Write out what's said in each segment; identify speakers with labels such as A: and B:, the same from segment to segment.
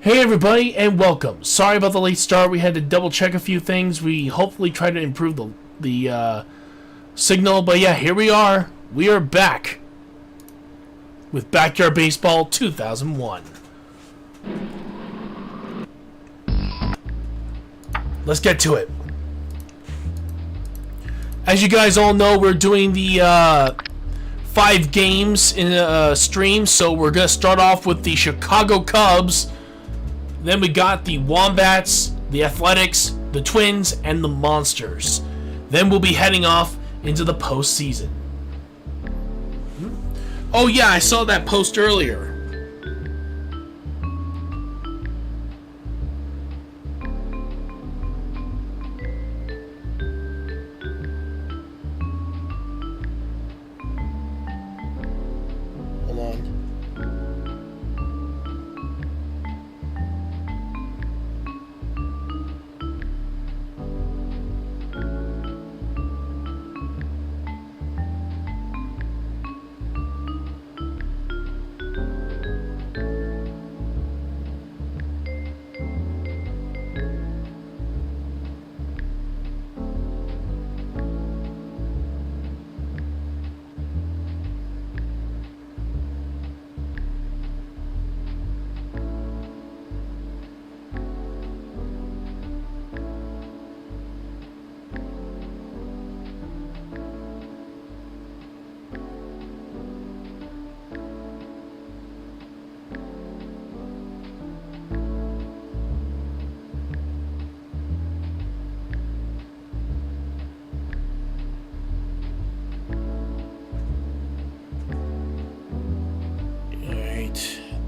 A: Hey everybody, and welcome. Sorry about the late start. We had to double check a few things. We hopefully tried to improve the signal, but yeah, here we are. We are back with Backyard Baseball 2001. Let's get to it. As you guys all know, we're doing the 5 games in a stream, so we're gonna start off with the Chicago Cubs. Then we got the Wombats, the Athletics, the Twins, and the Monsters. Then we'll be heading off into the postseason. Oh yeah, I saw that post earlier. Hold on.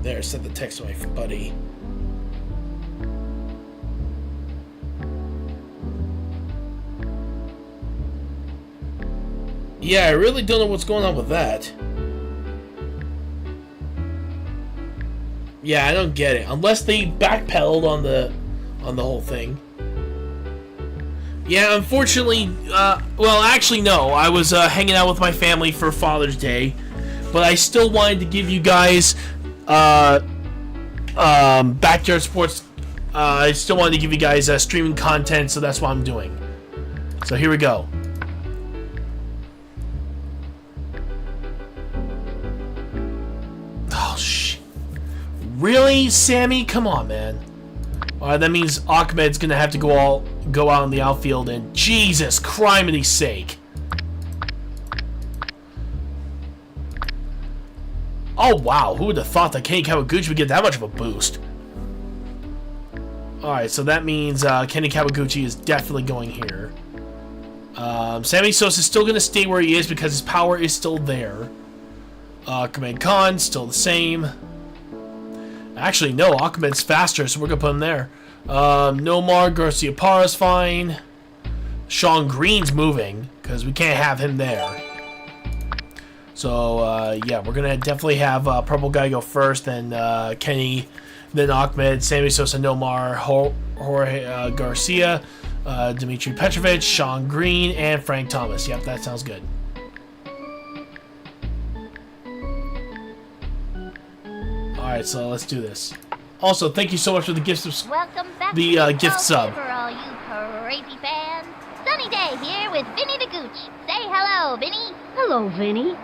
A: There, sent the text to my buddy. Yeah, I really don't know what's going on with that. Yeah, I don't get it. Unless they backpedaled on the whole thing. Yeah, unfortunately, well, actually, no. I was hanging out with my family for Father's Day, but I still wanted to give you guys Backyard Sports. I still wanted to give you guys streaming content, so that's what I'm doing. So here we go. Oh shit! Really, Sammy? Come on, man. Alright, that means Ahmed's gonna have to go out in the outfield, and Jesus Christ's sake. Oh wow, who would have thought that Kenny Kawaguchi would get that much of a boost? Alright, so that means Kenny Kawaguchi is definitely going here. Sammy Sosa is still going to stay where he is because his power is still there. Ahmed Khan, still the same. Actually, no, Ahmed's faster, so we're going to put him there. Nomar Garcia-Parra's fine. Sean Green's moving, because we can't have him there. So, yeah, we're going to definitely have Purple Guy go first, then Kenny, then Ahmed, Sammy Sosa, Nomar, Jorge Garcia, Dmitry Petrovic, Sean Green, and Frank Thomas. Yep, that sounds good. Alright, so let's do this. Also, thank you so much for the gift sub.
B: Welcome back
A: the
B: to
A: gift sub.
B: For all you crazy fans. Sunny day here with Vinny the Gooch. Say hello, Vinny.
C: Hello, Vinny.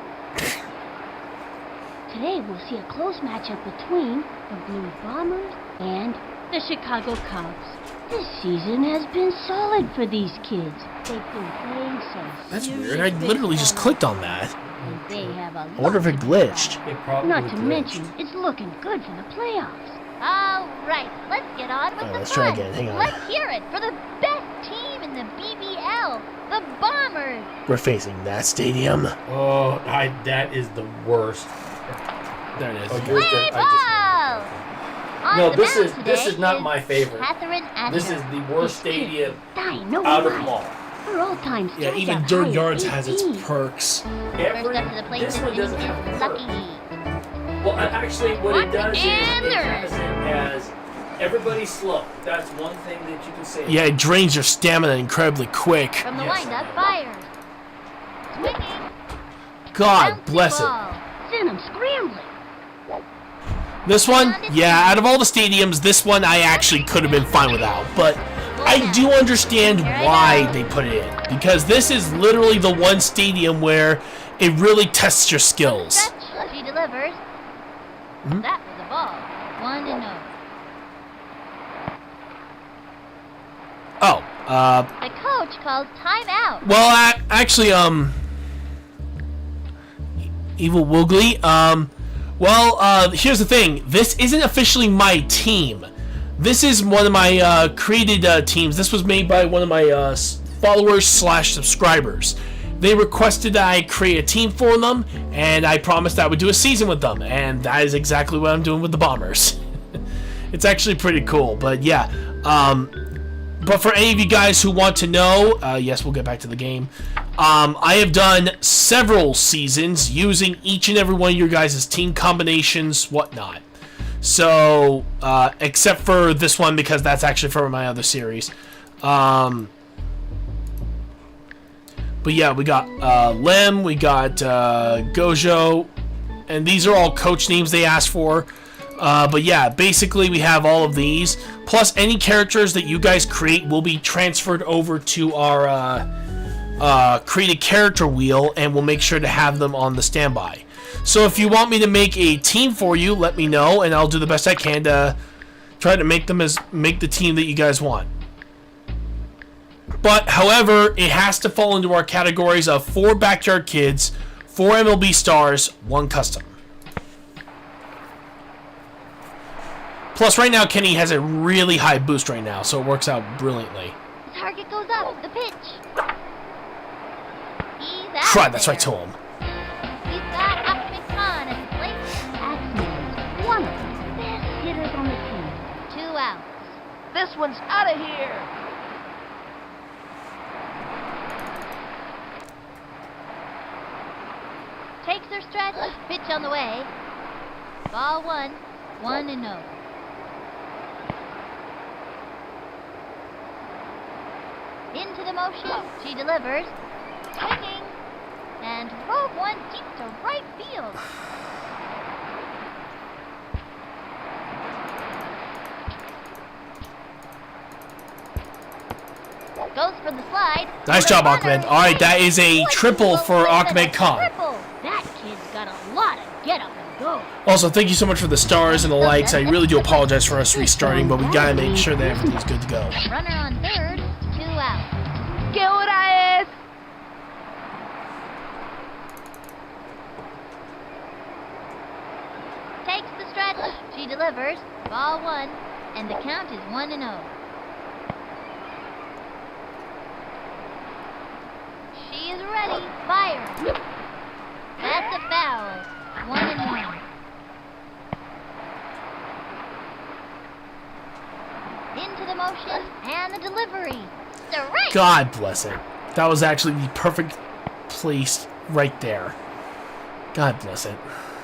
C: Today we'll see a close matchup between the Blue Bombers and the Chicago Cubs. This season has been solid for these kids. They've been playing some
A: That's weird. I literally just clicked on that.
C: And they have a
A: I wonder if it glitched.
C: Not to mention, it's looking good for the playoffs.
B: All right, let's get on with the
A: let's
B: fun.
A: try again. Hang on.
B: Let's hear it for the best team in the BBL, the Bombers.
A: We're facing that stadium.
D: Oh, that is the worst.
A: There it is.
D: Oh,
B: Play ball! On
D: No,
B: the
D: this
B: mound
D: is
B: today
D: not my favorite.
B: Catherine
D: This
B: Asher.
D: is the worst stadium
C: Dino
D: out of them all.
C: For all time
A: Yeah, even
C: strikeout
A: Dirt
C: high
A: Yards
C: of
A: has its
C: 18.
A: perks.
B: First up to the plate
D: This
B: is
D: one doesn't have
B: Lucky.
D: Well, actually, what it does is
B: And
D: it
B: there.
D: has it as everybody's slow. That's one thing that you can say.
A: Yeah, it drains your stamina incredibly quick.
B: From the
D: Yes.
B: windup, fires. Swinging.
A: God
B: Bouncing
A: bless it.
B: ball.
C: Send him scrambling.
A: This one, yeah, out of all the stadiums, this one I actually could have been fine without. But I do understand why they put it in. Because this is literally the one stadium where it really tests your skills.
B: She delivers. That was a ball. 1-0.
A: Oh,
B: The coach calls timeout.
A: well, actually, Evil Woogly, well, here's the thing. This isn't officially my team. This is one of my, created, teams. This was made by one of my, followers / subscribers. They requested that I create a team for them, and I promised I would do a season with them, and that is exactly what I'm doing with the Bombers. It's actually pretty cool, but yeah, but for any of you guys who want to know, yes, we'll get back to the game. I have done several seasons using each and every one of your guys' team combinations, whatnot. So, except for this one, because that's actually from my other series. But yeah, we got Lem, we got Gojo, and these are all coach names they asked for. But yeah, basically we have all of these, plus any characters that you guys create will be transferred over to our create a character wheel, and we'll make sure to have them on the standby. So if you want me to make a team for you, let me know, and I'll do the best I can to try to make the team that you guys want. But, however, it has to fall into our categories of 4 backyard kids, 4 MLB stars, 1 custom. Plus, right now, Kenny has a really high boost right now, so it works out brilliantly.
B: The target goes up. The pitch. He's out.
A: Try that's right to him.
B: He's got Khan at the plate.
C: Axman's one of the best hitters on the team.
B: 2 outs.
E: This one's out of here.
B: Takes her stretch. Pitch on the way. Ball 1. 1-0. Into the motion. She delivers. Swinging. And drove one deep to right field. Goes for the slide.
A: Nice job, Ahmed. Alright, that is a triple for Ahmed Khan.
C: That kid's got a lot of get up and go.
A: Also, thank you so much for the stars and the likes. I really do apologize for us restarting, but we gotta make sure that everything's good to go.
B: Runner on third. 2 outs.
E: ¿Qué hora es?
B: Takes the stretch. She delivers. Ball 1. And the count is 1-0. She is ready. Fire. That's a foul. 1-1. Into the motion and the delivery. Direct.
A: God bless it. That was actually the perfect place right there. God bless it.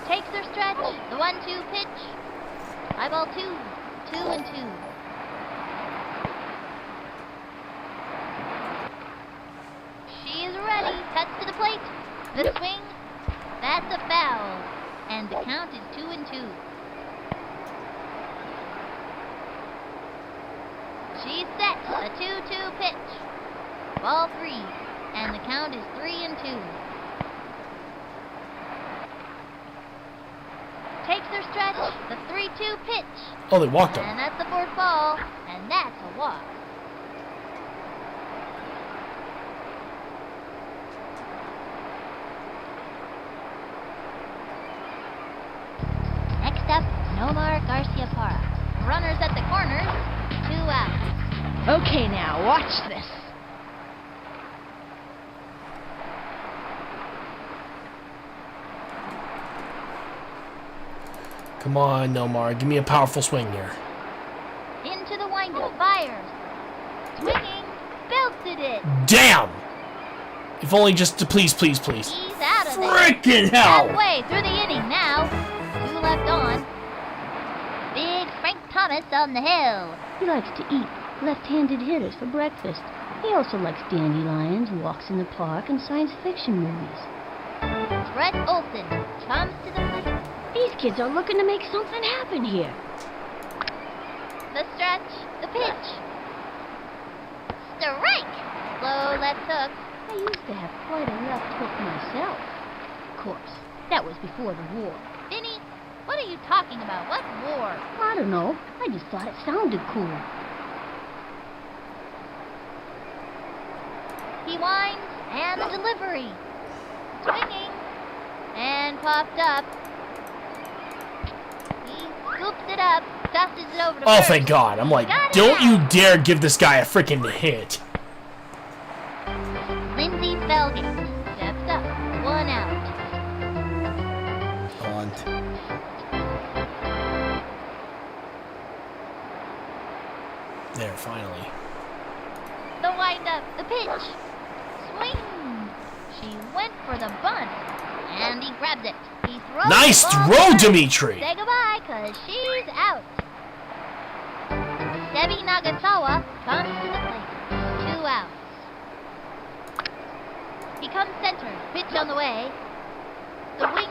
B: Takes her stretch. The 1-2 pitch. High ball 2. 2-2. She is ready. Cuts to the plate. The swing. That's a foul. And the count is 2-2. She's set. A 2-2 pitch. Ball 3. And the count is 3-2. Takes her stretch. The 3-2 pitch.
A: Oh, they walked him.
B: And that's the 4th ball. And that's a walk. Next up, Nomar Garcia Parra. Runners at the corners. 2 outs.
E: Okay, now watch this.
A: Come on, Nomar. Give me a powerful swing here.
B: Into the windup. Fires. Swinging. Belted it.
A: Damn! If only just to please.
B: He's out of there.
A: Freaking hell!
B: Halfway through the inning now. 2 left on. Big Frank Thomas on the hill.
C: He likes to eat left-handed hitters for breakfast. He also likes dandelions, walks in the park, and science fiction movies.
B: Brett Olson comes to the plate.
C: These kids are looking to make something happen here.
B: The stretch, the pitch. Strike! Slow left hook.
C: I used to have quite a left hook myself. Of course, that was before the war.
B: Vinny, what are you talking about? What war?
C: I don't know. I just thought it sounded cool.
B: He winds, and the delivery. Swinging, and popped up. He scoops it up, tosses it over to
A: Oh,
B: first.
A: thank God. I'm like,
B: Got it
A: don't you
B: out.
A: dare give this guy a freaking hit.
B: Lindsay Spellgame steps up, 1 out.
A: Bunt. There, finally.
B: The windup, the pitch. Swing. She went for the bunt, and he grabbed it. He throws
A: Nice
B: the ball
A: throw,
B: to her.
A: Dimitri.
B: Say goodbye, cause she's out. Debbie Nagatawa comes to the plate. 2 outs. He comes center. Pitch on the way. The wing.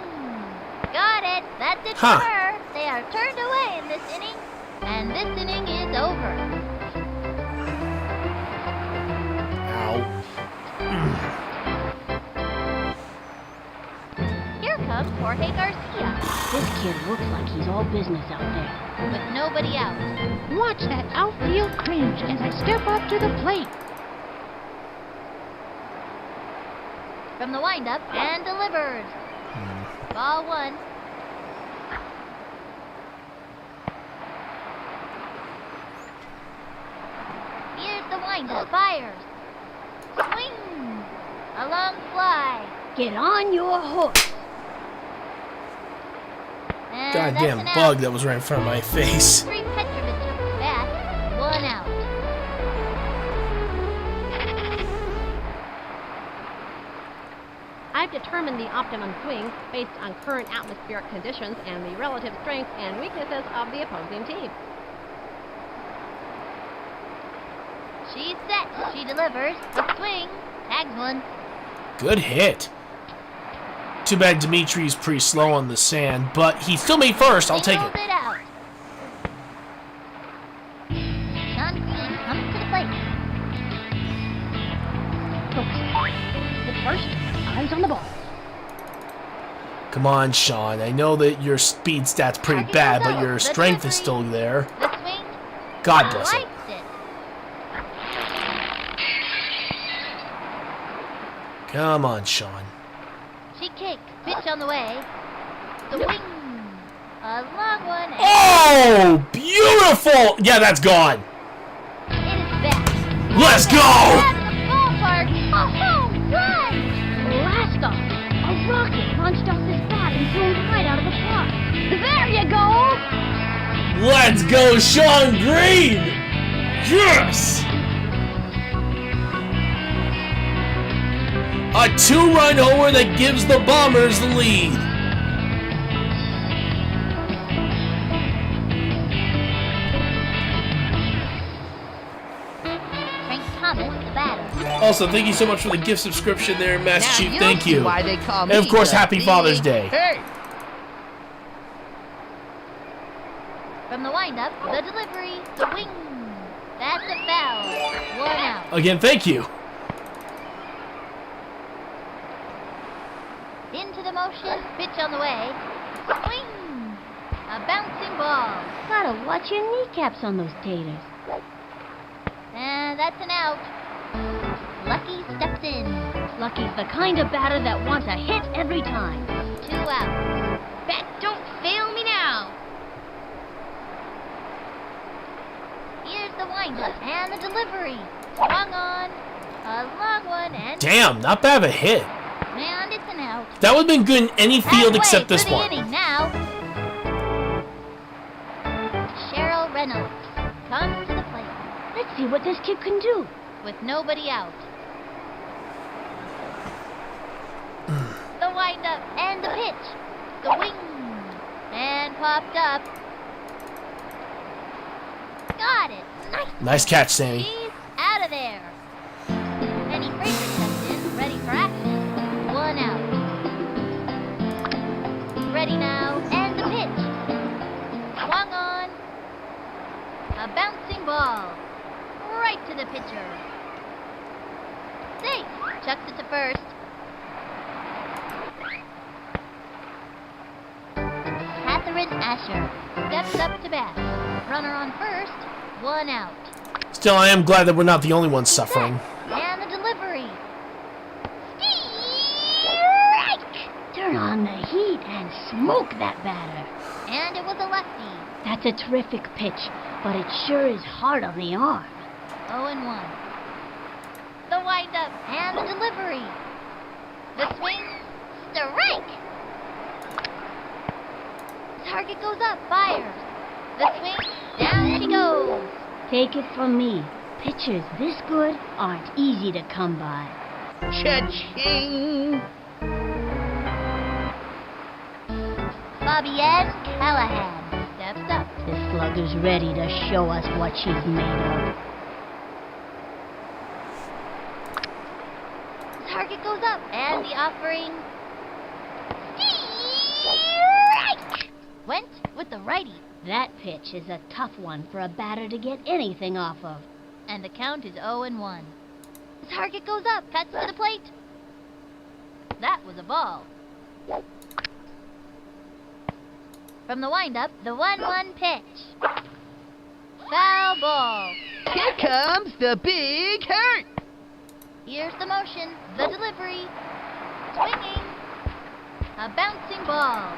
B: Got it. That's it
A: Huh.
B: for her. They are turned away in this inning, and this inning is over.
A: Ow.
B: Here comes Jorge Garcia
C: This kid looks like he's all business out there.
B: with nobody out.
E: Watch that outfield cringe as I step up to the plate.
B: From the windup and delivers. Ball 1. Here's the windup. Fires. Swing. A long fly.
C: Get on your horse.
B: And
A: Goddamn
B: that's an
A: bug
B: out.
A: that was right in front of my face.
B: Three Petrovich at the bat. 1 out.
F: I've determined the optimum swing based on current atmospheric conditions and the relative strengths and weaknesses of the opposing team.
B: She's set. She delivers. The swing. Tags 1.
A: Good hit. Too bad Dimitri's pretty slow on the sand, but he still made first. I'll take
B: Singles
A: it.
B: it out. Sean Green comes to the plate.
C: The first, eyes on the ball.
A: Come on, Sean. I know that your speed stat's pretty bad, but your strength is still there.
B: The swing.
A: God bless it.
B: Likes it.
A: Come on, Sean.
B: She kicks. Pitch on the way. The wing. A long one. And
A: Oh, beautiful! Yeah, that's gone.
B: it is back.
A: Let's go!
B: Out of the ballpark. A home run.
C: Blast off. A rocket launched off his bat and zoomed right out of the park.
B: There you go.
A: Let's go, Sean Green! Yes! A 2-run homer that gives the Bombers the lead.
B: Frank Thomas, the batter.
A: Also, thank you so much for the gift subscription there, Master
E: Now
A: Chief.
E: you'll
A: Thank
E: see
A: you.
E: Why they call
A: And
E: me
A: of course,
E: the
A: happy Father's
E: Big
A: Day.
E: Hey!
B: From the windup, the delivery, the wing. That's a foul. 1 out.
A: Again, thank you.
B: Into the motion, pitch on the way. Swing. A bouncing ball.
C: Gotta watch your kneecaps on those taters.
B: And that's an out. Lucky steps in.
C: Lucky's the kind of batter that wants a hit every time.
B: 2 outs.
E: Bet don't fail me now.
B: Here's the windup and the delivery. Swung on. A long one and
A: Damn, not bad of a hit.
B: and it's an out.
A: That would have been good in any field
B: Halfway
A: except this
B: through the
A: one.
B: inning now. Cheryl Reynolds comes to the plate
C: Let's see what this kid can do.
B: with nobody out. The windup and the pitch. The wing and popped up. Got it. Nice.
A: Nice catch, Sammy.
B: She's out of there. Penny Fraser steps in, ready for action. 1 out. Ready now, and the Chucks it to first. Catherine Asher steps up to bat. Runner on first, 1 out.
A: Still, I am glad that we're not the only ones suffering.
B: And the delivery. Strike!
C: Turn on the heat and smoke that batter.
B: And it was a lefty.
C: That's a terrific pitch, but it sure is hard on the arm.
B: 0-1. The windup and the delivery. The swing. Strike! Target goes up, fires. The swing. Down she goes.
C: Take it from me. Pitchers this good aren't easy to come by.
G: Cha-ching!
B: Bobby Ann Callahan steps up.
C: This slugger's ready to show us what she's made of.
B: Target goes up, and the offering. Strike! Went with the righty,
C: That pitch is a tough one for a batter to get anything off of.
B: and the count is 0-1. The target goes up, cuts to the plate. That was a ball. From the windup, the 1-1 pitch. Foul ball.
G: Here comes the big hurt!
B: Here's the motion, the delivery. Swinging. A bouncing ball.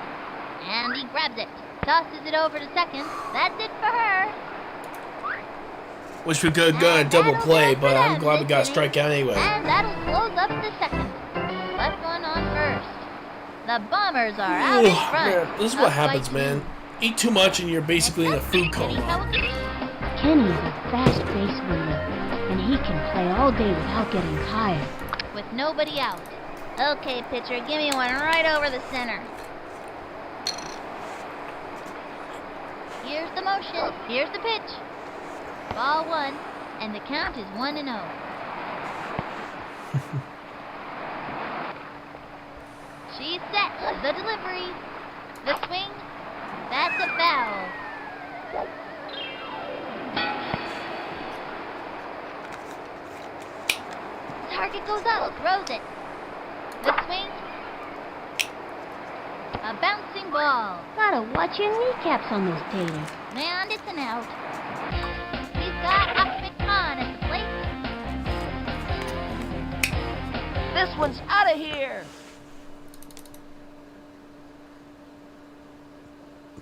B: And he grabs it. Tosses it over to second. That's it for her.
A: Wish we could go a double play, but I'm glad we got a strikeout anyway.
B: And that'll close up the second. Left one on first. The Bombers are out in
A: Ugh,
B: front.
A: man, this is what
B: Up by
A: happens,
B: 2.
A: man. Eat too much and you're basically in a food coma.
C: Kenny is a fast base runner, and he can play all day without getting tired.
B: With nobody out. Okay, pitcher, give me one right over the center. Here's the motion. Here's the pitch. Ball 1, and the count is 1-0. She's set. The delivery. The swing. That's a foul. Target goes up. Throws it. The swing. A bouncing ball.
C: Gotta watch your kneecaps on those taters.
B: And it's an out. He's got Ahmed Khan at the plate.
G: This one's out of here!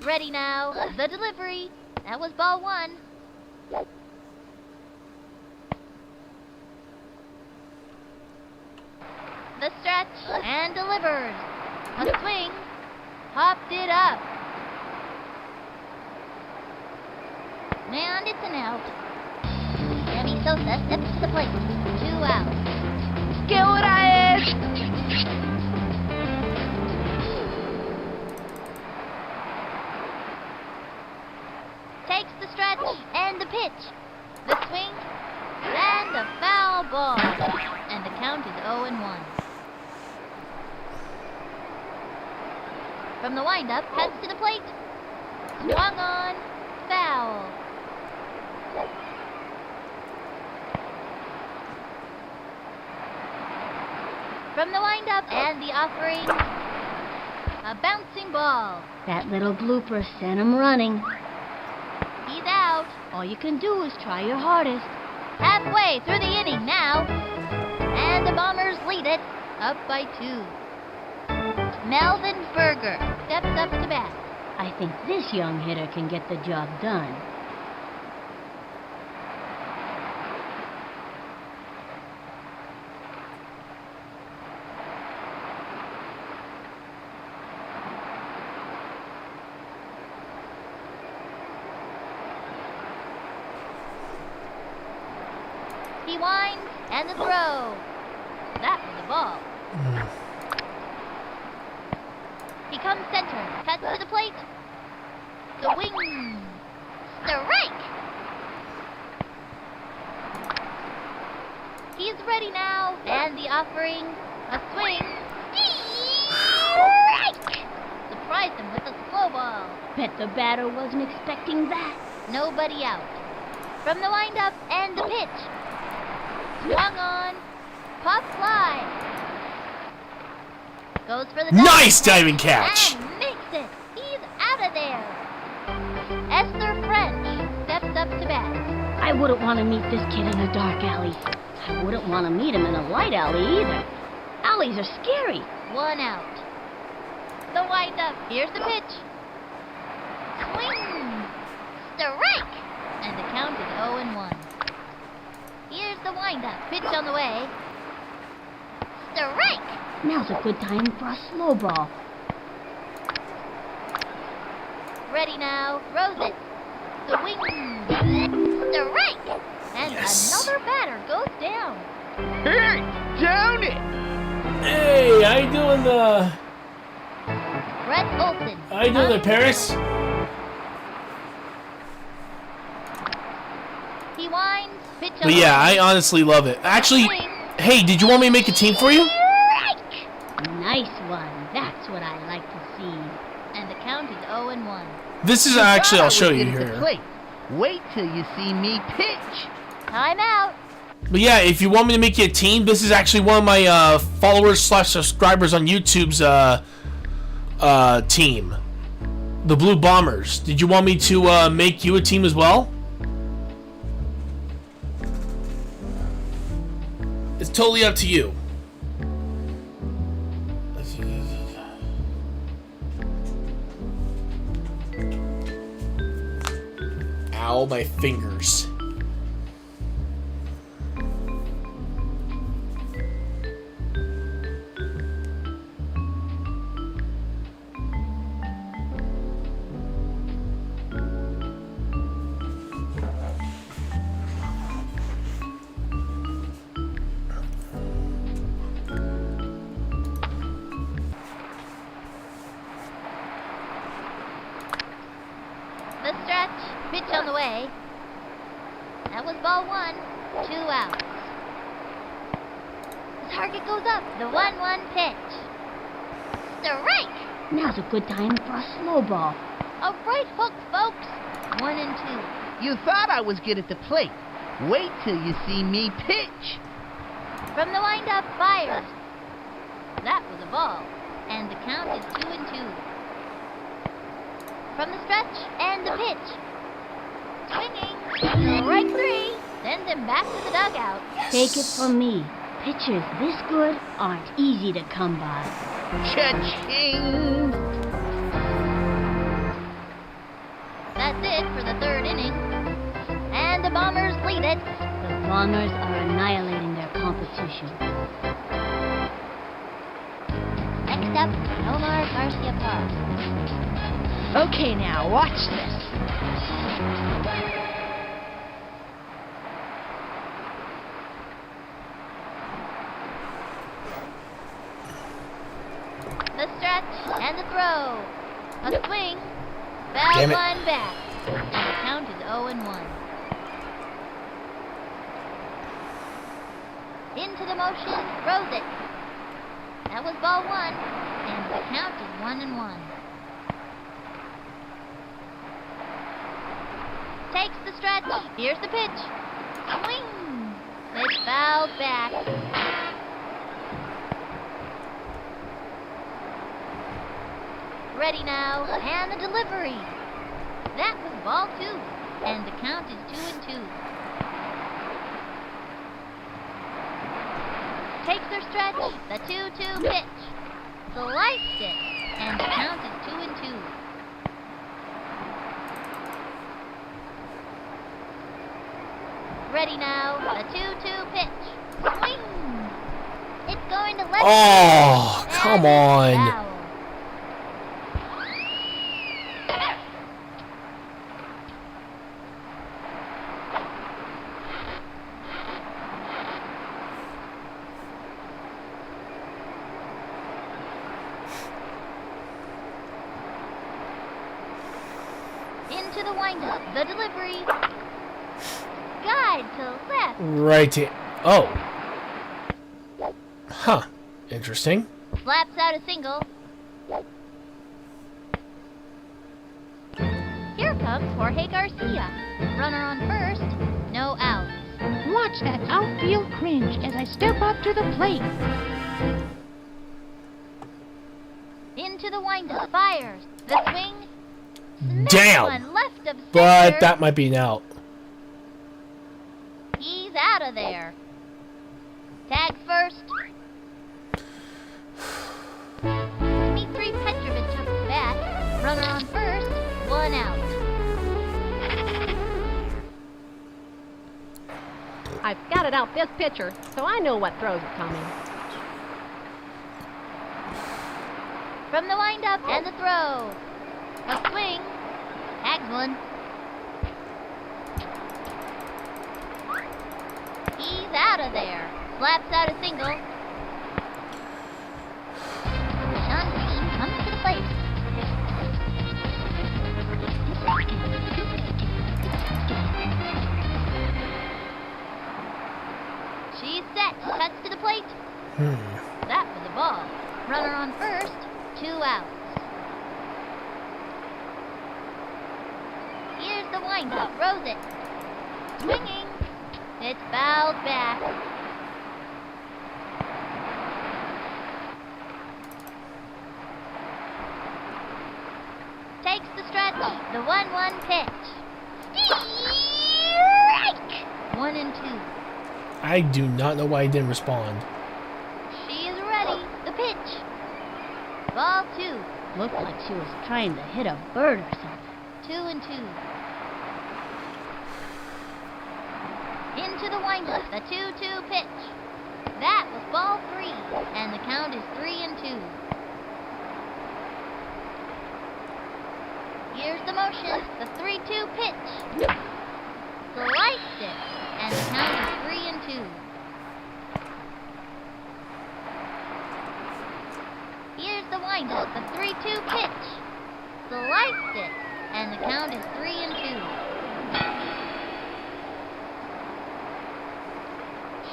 B: Ready now. The delivery. That was ball 1. The stretch and delivers. A swing. Popped it up. And it's an out. Sammy Sosa steps to the plate. 2 outs.
G: ¿Qué hora es?
B: Takes the stretch and the pitch. The swing and a foul ball. And the count is 0-1. From the windup, cuts to the plate. Swung on. Foul. From the windup and the offering. A bouncing ball.
C: That little blooper sent him running.
B: He's out.
C: All you can do is try your hardest.
B: Halfway through the inning now. And the Bombers lead it. Up by 2. Melvin Berger steps up to bat.
C: I think this young hitter can get the job done.
B: He winds and the throw. That was a ball. He comes center, cuts to the plate. Swing. Strike. He's ready now. And the offering. A swing. Strike. Surprised him with a slow ball.
C: Bet the batter wasn't expecting that.
B: Nobody out. From the windup and the pitch. Swung on. Pop fly. Goes for the
A: Nice
B: diving
A: diving catch!
B: And makes it. He's out of there. Esther French steps up to bat.
C: I wouldn't want to meet this kid in a dark alley. I wouldn't want to meet him in a light alley either. Alleys are scary.
B: 1 out. The wind-up. Here's the pitch. Swing. Strike. And the count is 0-1. Here's the wind-up. Pitch on the way. Strike.
C: Now's a good time for a slow ball.
B: Ready now. Throws it. Swing. Strike. And
A: Yes.
B: another batter goes down.
G: Hurt, don't it?
A: Hey, how you doing,
B: Brett Olson.
A: how you doing there, Paris?
B: He winds. Pitch on
A: But
B: the
A: yeah,
B: way.
A: I honestly love it. Actually,
B: Swing.
A: hey, did you want me to make a team for you?
B: Strike.
C: Nice one. That's what I like to see.
B: And the count is 0-1.
A: This is
G: You
A: actually,
G: thought I
A: I'll show
G: would
A: you
G: get at the
A: here.
G: plate. Wait till you see me pitch.
B: Time out.
A: But yeah, if you want me to make you a team, this is actually one of my followers / subscribers on YouTube's team. The Blue Bombers. Did you want me to make you a team as well? It's totally up to you. Ow, my fingers.
B: The stretch. Pitch on the way. That was ball 1. 2 outs. The target goes up. The 1-1 pitch. Strike.
C: Now's a good time for a slow ball.
B: A right hook, folks. 1-2.
G: You thought I was good at the plate. Wait till you see me pitch.
B: From the windup, fires. That was a ball. And the count is 2-2. From the stretch and the pitch. Swinging. Strike 3. Sends him back to the dugout.
C: Take it from me. Pitchers this good aren't easy to come by.
G: Cha-ching!
B: That's it for the 3rd inning. And the Bombers lead it.
C: The Bombers are annihilating their competition.
B: Next up, Omar Garcia Park.
G: Okay, now, watch this.
B: The stretch and the throw. A swing. Foul
A: Damn it.
B: line back. And the count is 0-1. Into the motion, throws it. That was ball 1. And the count is 1-1. Takes the stretch. Here's the pitch. Swing. It's fouled back. Ready now, and the delivery. That was ball 2, and the count is 2-2. Takes their stretch, the 2-2 pitch. Sliced it, and the count is 2-2. Ready now, the 2-2 pitch. Swing! It's going to left.
A: Oh, come
B: And
A: on.
B: foul. Into the windup, the delivery. Guide to left.
A: Right here. Oh. Huh. Interesting.
B: Slaps out a single. Here comes Jorge Garcia. Runner on first, no outs.
E: Watch that outfield cringe as I step up to the plate.
B: the windup. Fires. The swing. Smack
A: Damn.
B: one left of center.
A: But that might be an out.
B: He's out of there. Tag first. Dmitri Petrovich up to bat. Runner on first. 1 out.
F: I've scouted out this pitcher, so I know what throws are coming.
B: From the windup and the throw. A swing. Tags one. He's out of there. Slaps out a single. Sean Green comes to the plate. She's set. Cuts to the plate. That was a ball. Runner on first. 2 outs. Here's the windup. Throws it. Swinging. It's fouled back. Takes the stretch. The 1-1 pitch. Strike! 1-2.
A: I do not know why he didn't respond.
B: She is ready. The pitch. Ball 2.
C: Looked like she was trying to hit a bird or something.
B: 2-2. Into the windup, the 2-2 pitch. That was ball 3, and the count is 3-2. Here's the motion, the 3-2 pitch. Sliced it, and the count is 3-2. Here's the windup, the 3-2 pitch. Sliced it, and the count is 3-2.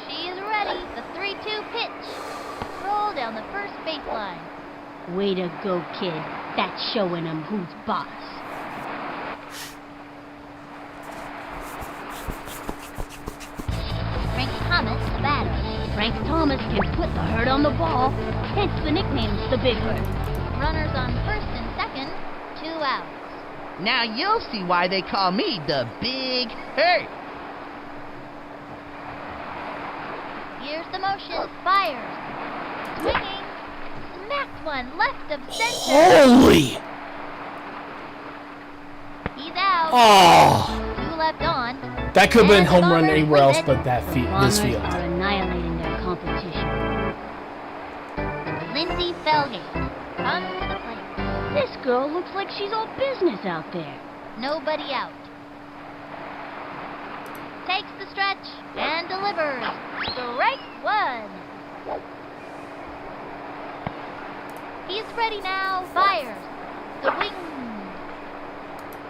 B: She is ready. The 3-2 pitch. Roll down the first baseline.
C: Way to go, kid. That's showing 'em who's boss.
B: Frank Thomas, the batter.
C: Frank Thomas can put the hurt on the ball, hence the nickname, the Big Hurt.
B: Runners on first and second. 2 outs.
G: Now you'll see why they call me the Big Hurt.
B: Here's the motion. Fires. Swinging. Smacked one left of center.
A: Holy!
B: He's out.
A: Oh!
B: 2 left on.
A: That could have been
B: And the
A: home run
B: Bombers
A: anywhere
B: win
A: else
B: it.
A: but this
C: Bombers
A: field.
C: are annihilating their competition.
B: Lindsay Felgate comes to the plate.
C: This girl looks like she's all business out there.
B: Nobody out. Takes the stretch and delivers. Strike 1. He's ready now. Fires. The wing.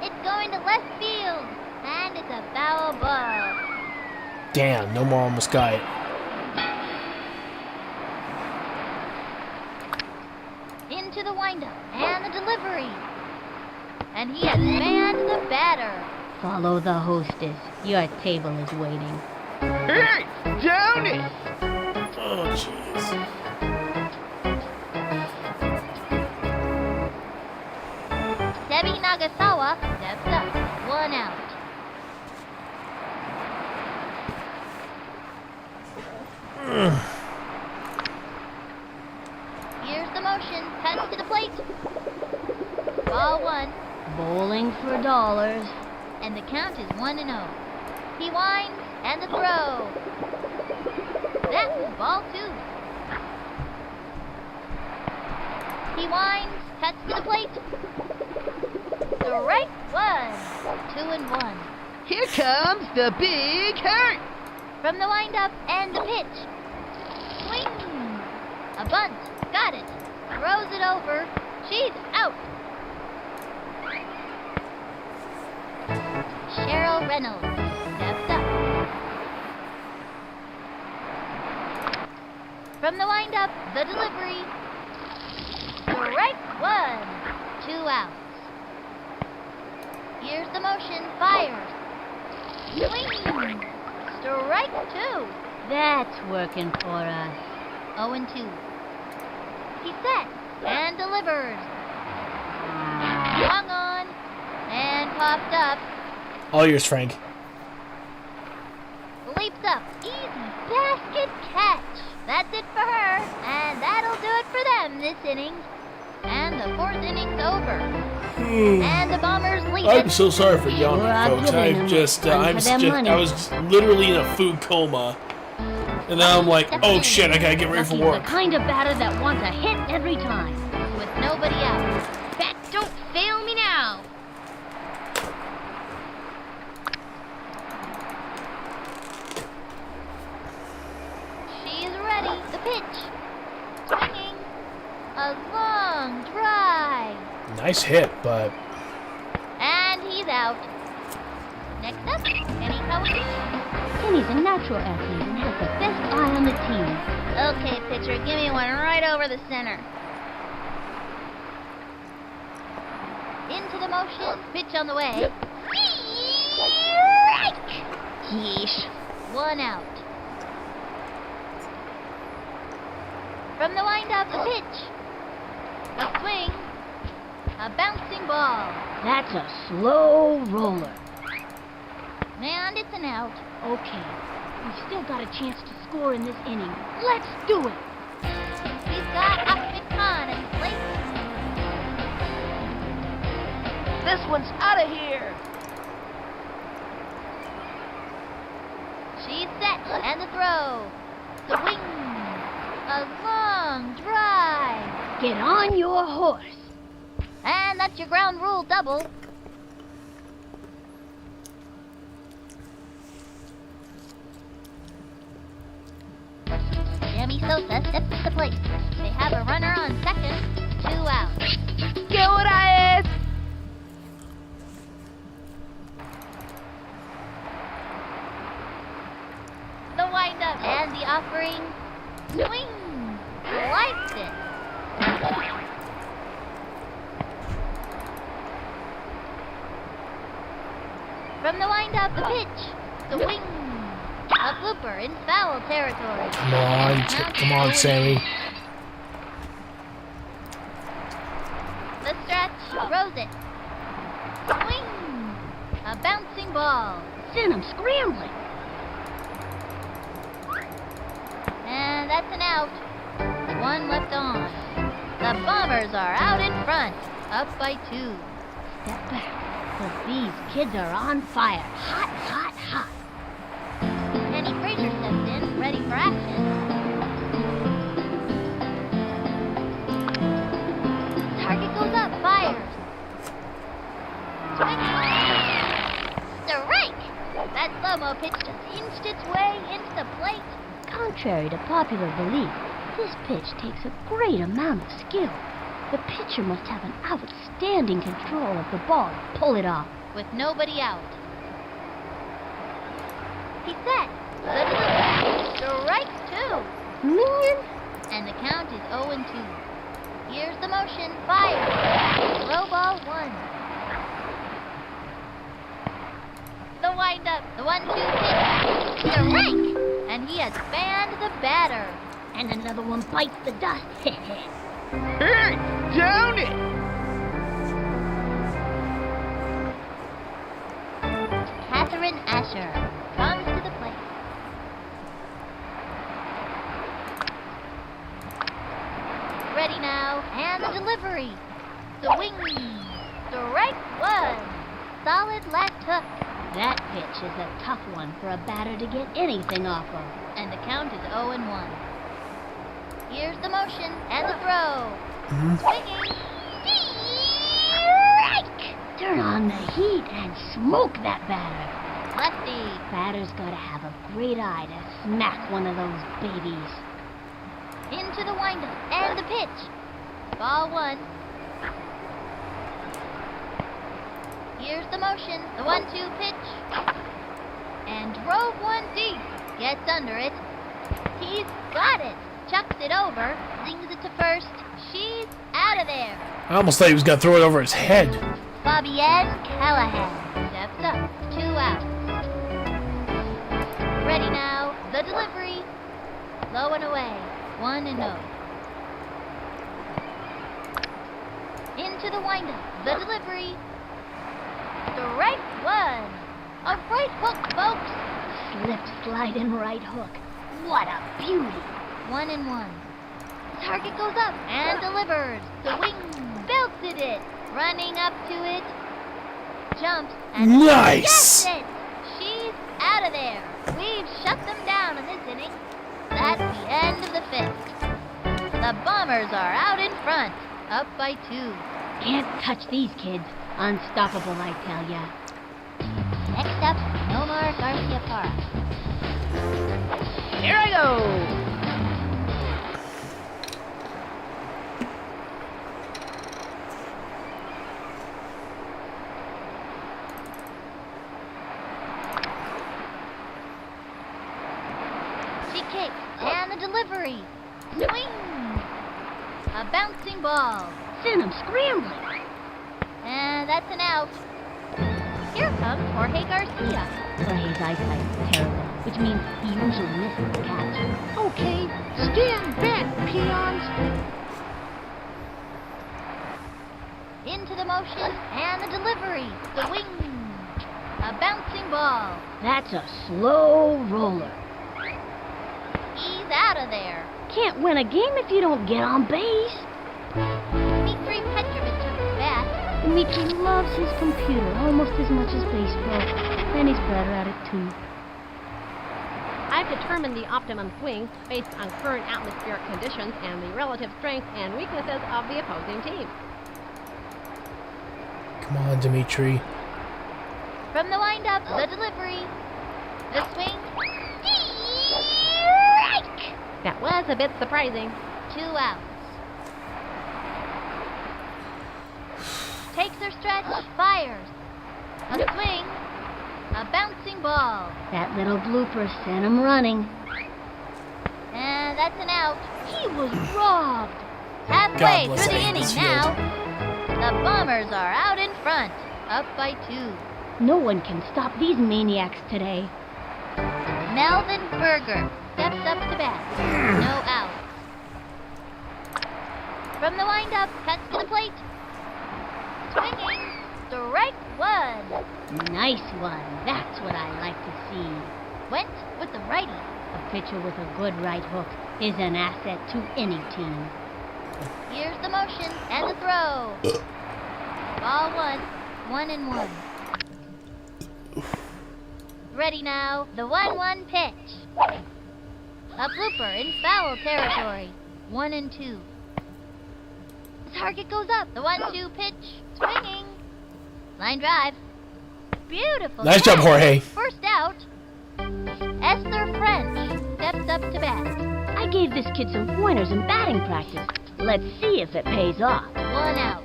B: It's going to left field. And it's a foul ball.
A: Damn, no more almost got it.
B: Into the windup and the delivery. And he has fanned the batter.
C: Follow the hostess. Your table is waiting.
G: Hey, down it!
A: Oh, jeez.
B: Sebi Nagasawa steps up. 1 out. Here's the motion. Cuts to the plate. Ball 1.
C: Bowling for dollars.
B: And the count is 1-0. He winds and the throw. That was ball 2. He winds, cuts to the plate. Strike 1. 2-1.
G: Here comes the Big Hurt.
B: From the windup and the pitch. Swing. A bunt. Got it. Throws it over. She's out. Cheryl Reynolds steps up. From the windup, the delivery. Strike 1. 2 outs. Here's the motion. Fires. Swing. Strike 2.
C: That's working for us.
B: 0-2. He sets and delivers. Hung on. And popped up.
A: All yours, Frank.
B: Leaps up. Easy basket catch. That's it for her. And that'll do it for them this inning. And the 4th inning's over. And the Bombers lead
A: I'm
B: it.
A: so sorry for yawning,
C: Well, I'll
A: folks.
C: give
A: I
C: them
A: just,
C: a run for their money.
A: I was literally in a food coma, and now I'm like, oh shit, I gotta get ready for
C: Lucky's
A: work.
C: the kind of batter that wants a hit every time.
B: With nobody out.
E: Bat, don't fail me now.
B: She's ready. The pitch. Swinging. A long drive.
A: Nice hit, but
B: And he's out. Next up, Kenny Kawaguchi.
C: Kenny's a natural athlete and has the best eye on the team.
B: Okay, pitcher, give me one right over the center. Into the motion. Pitch on the way. Strike!
E: Yeesh.
B: 1 out. From the windup, the pitch. A swing. A bouncing ball.
C: That's a slow roller.
B: And it's an out.
C: Okay, we've still got a chance to score in this inning. Let's do it!
B: He's got Ahmed Khan at the plate.
G: This one's out of here.
B: She's set. And the throw. The wing. A long drive.
C: Get on your horse.
B: And that's your ground rule double. Sammy Sosa steps to the plate. They have a runner on second. 2 out.
E: Get what I is.
B: The windup and the offering. Swing. Likes it. From the windup, the pitch. The wing. A blooper in foul territory.
A: come on, Sammy.
B: The stretch. Throws it. Swing. A bouncing ball.
C: Send him scrambling.
B: And that's an out. 1 left on. The Bombers are out in front. Up by 2.
C: Step back. 'Cause these kids are on fire. Hot, hot, hot.
B: Penny Fraser steps in, ready for action. Target goes up, fires. Swing. Strike! That slow-mo pitch just inched its way into the plate.
C: Contrary to popular belief, this pitch takes a great amount of skill. The pitcher must have an outstanding control of the ball to pull it off.
B: With nobody out. He's set. The delivery. Strike 2.
C: Man,
B: And the count is 0-2. Here's the motion. Fire. Throw ball 1. The windup. The 1-2 pitch. Strike. And he has fanned the batter.
C: and another one bites the dust.
G: Hey, down it!
B: Catherine Asher comes to the plate. Ready now, and the delivery. Swing. Strike 1. Solid left hook.
C: That pitch is a tough one for a batter to get anything off of.
B: And the count is 0-1. Here's the motion and the throw. Swinging. Strike!
C: Turn on the heat and smoke that batter.
B: Lefty.
C: Batter's gotta have a great eye to smack one of those babies.
B: Into the windup and the pitch. Ball 1. Here's the motion. The 1-2 pitch. And drove one deep. Gets under it. He's got it. Chucks it over. Zings it to first. She's out of there.
A: I almost thought he was going to throw it over his head.
B: Bobby Ann Callahan steps up. 2 outs. Ready now. The delivery. Low and away. 1-0. Into the windup. The delivery. Strike one. A right hook, folks.
C: Slip, slide, and right hook. What a beauty.
B: 1-1. Target goes up and delivers. The wing belted it. Running up to it. Jumps and
A: Nice!
B: gets it. She's out of there. We've shut them down in this inning. That's the end of the 5th. The Bombers are out in front, up by 2.
C: Can't touch these kids. Unstoppable, I tell ya.
B: Next up, Nomar Garcia Parra.
F: Here I go!
B: She kicks, and the delivery. Swing! A bouncing ball.
C: Send 'em scrambling.
B: And that's an out. Here comes Jorge Garcia.
C: Jorge's eyesight is terrible, which means he usually misses the catch.
E: Okay, stand back, peons.
B: Into the motion, and the delivery. The wing. A bouncing ball.
C: That's a slow roller.
B: He's out of there.
C: Can't win a game if you don't get on base.
B: Dmitry Petrovich took the bat.
C: Dmitry loves his computer almost as much as baseball, and he's better at it too.
F: I've determined the optimum swing based on current atmospheric conditions and the relative strengths and weaknesses of the opposing team.
A: Come on, Dimitri.
B: From the windup, the delivery. The swing. Strike!
F: That was a bit surprising.
B: 2 outs. Takes her stretch, fires. A swing. A bouncing ball.
C: That little blooper sent him running.
B: And that's an out. He was robbed.
A: God
B: Halfway
A: bless
B: through the inning
A: Angels
B: now. The Bombers are out in front, up by 2.
C: No one can stop these maniacs today.
B: Melvin Berger steps up to bat. No out. From the windup, cuts to the plate. Swinging. Strike one.
C: Nice one. That's what I like to see.
B: Went with the righty.
C: A pitcher with a good right hook is an asset to any team.
B: Here's the motion and the throw. Ball 1. 1-1. Ready now. The 1-1 pitch. A blooper in foul territory. 1-2. The target goes up. The 1-2 pitch. Swinging. Line drive. Beautiful.
A: Nice job,
B: catch.
A: Jorge.
B: First out. Esther French steps up to bat.
C: I gave this kid some pointers in batting practice. Let's see if it pays off.
B: 1 out.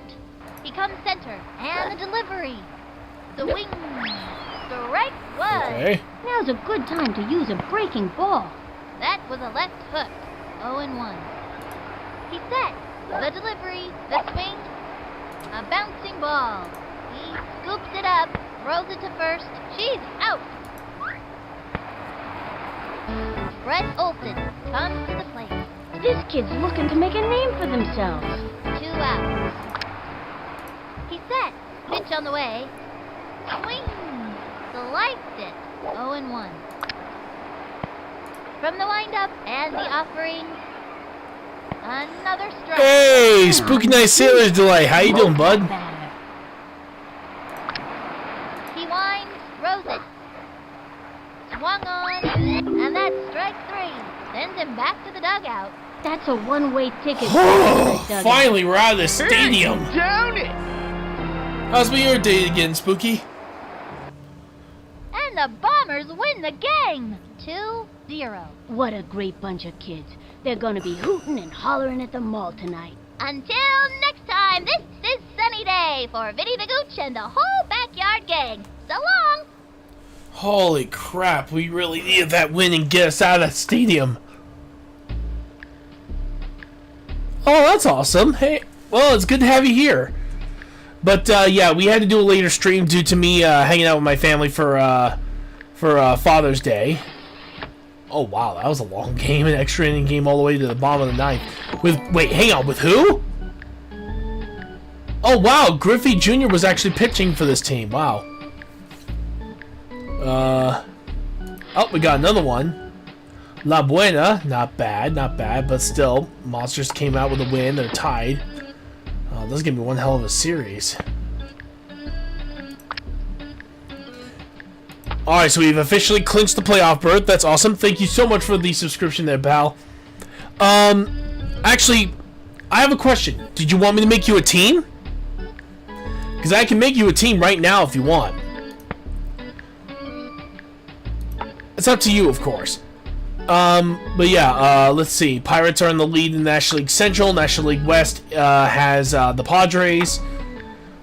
B: He comes center, and the delivery. The wing. Strike one.
A: Okay.
C: Now's a good time to use a breaking ball.
B: That was a left hook. 0-1. He's set. The delivery. The swing. A bouncing ball. He scoops it up, throws it to first. She's out. Brett Olson comes to the plate.
C: This kid's looking to make a name for themselves.
B: 2 outs. He's set. Pitch on the way. Swing. Sliced it. 0-1. From the windup and the offering. Another strike.
A: Hey, Spooky Night Sailor's Delight. How you doing, bud?
C: Batter.
B: He winds, throws it. Swung on, and that's strike 3. Sends him back to the dugout.
C: That's a one-way ticket.
A: Oh, finally, we're out of the stadium.
G: Down it!
A: How's been your day again, Spooky?
B: And the Bombers win the game. 2-0.
C: What a great bunch of kids. They're gonna be hooting and hollering at the mall tonight.
B: Until next time, this is Sunny Day for Vinny the Gooch and the whole backyard gang. So long.
A: Holy crap, we really needed that win and get us out of that stadium. Oh, that's awesome. Hey, well, it's good to have you here. But, yeah, we had to do a later stream due to me hanging out with my family for Father's Day. Oh, wow, that was a long game, an extra inning game all the way to the bottom of the ninth. Wait, hang on, with who? Oh, wow. Griffey Jr. was actually pitching for this team. Wow. Oh, we got another one. La Buena. Not bad, but still. Monsters came out with a win. They're tied. Oh, this is going to be one hell of a series. Alright, so we've officially clinched the playoff berth. That's awesome. Thank you so much for the subscription there, pal. Actually, I have a question. Did you want me to make you a team? Because I can make you a team right now if you want. It's up to you, of course. But yeah, let's see. Pirates are in the lead in National League Central. National League West has the Padres.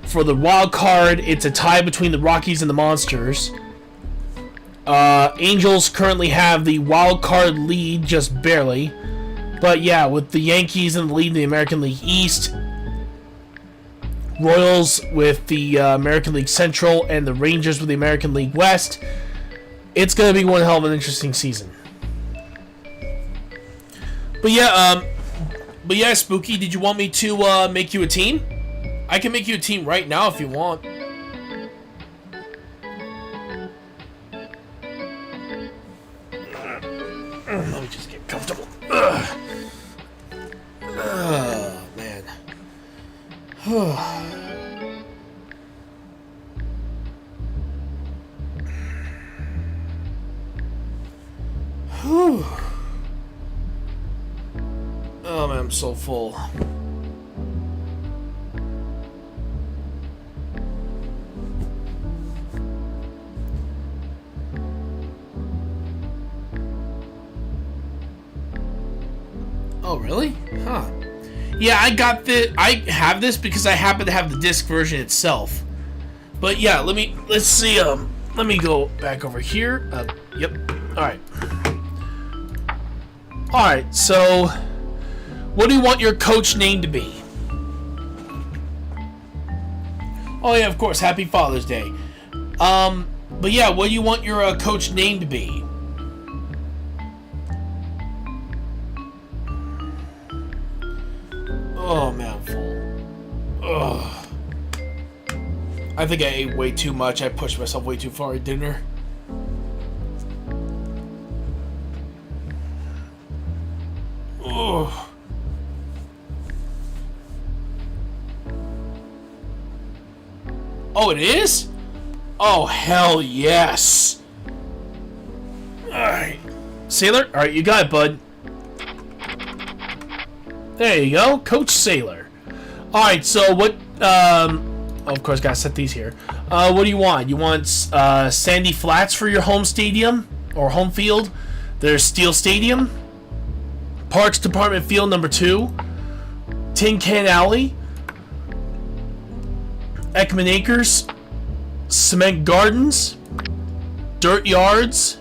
A: For the wild card, it's a tie between the Rockies and the Monsters. Angels currently have the wild card lead, just barely. But yeah, with the Yankees in the lead in the American League East, Royals with the American League Central, and the Rangers with the American League West, it's going to be one hell of an interesting season. But yeah, Spooky, did you want me to make you a team? I can make you a team right now if you want. Let me just get comfortable. Ugh. Oh, man. Oh, man, I'm so full. Oh, really? Huh. Yeah, I have this because I happen to have the disc version itself. But yeah, let's see, let me go back over here. Yep. Alright. Alright, so what do you want your coach name to be? Oh yeah, of course, Happy Father's Day. But yeah, what do you want your coach name to be? Oh man, I'm full. Ugh. I think I ate way too much. I pushed myself way too far at dinner. Ugh. Oh, it is? Oh, hell yes. Alright. Sailor? Alright, you got it, bud. There you go, Coach Sailor. Alright, so what, of course, gotta set these here. What do you want? You want, Sandy Flats for your home stadium? Or home field? There's Steel Stadium. Parks Department Field number 2. Tin Can Alley. Ekman Acres. Cement Gardens. Dirt Yards.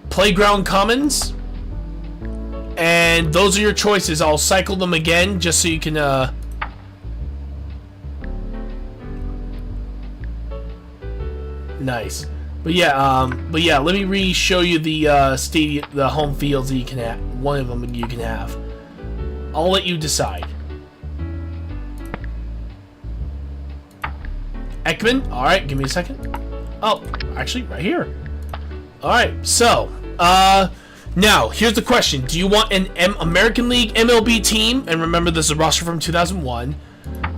A: Playground Commons. And those are your choices. I'll cycle them again just so you can nice. But yeah, let me re-show you the stadium, the home fields that you can have. One of them you can have. I'll let you decide. Ekman, all right, give me a second. Oh, actually, right here. All right, so now, here's the question. Do you want an American League MLB team? And remember, this is a roster from 2001.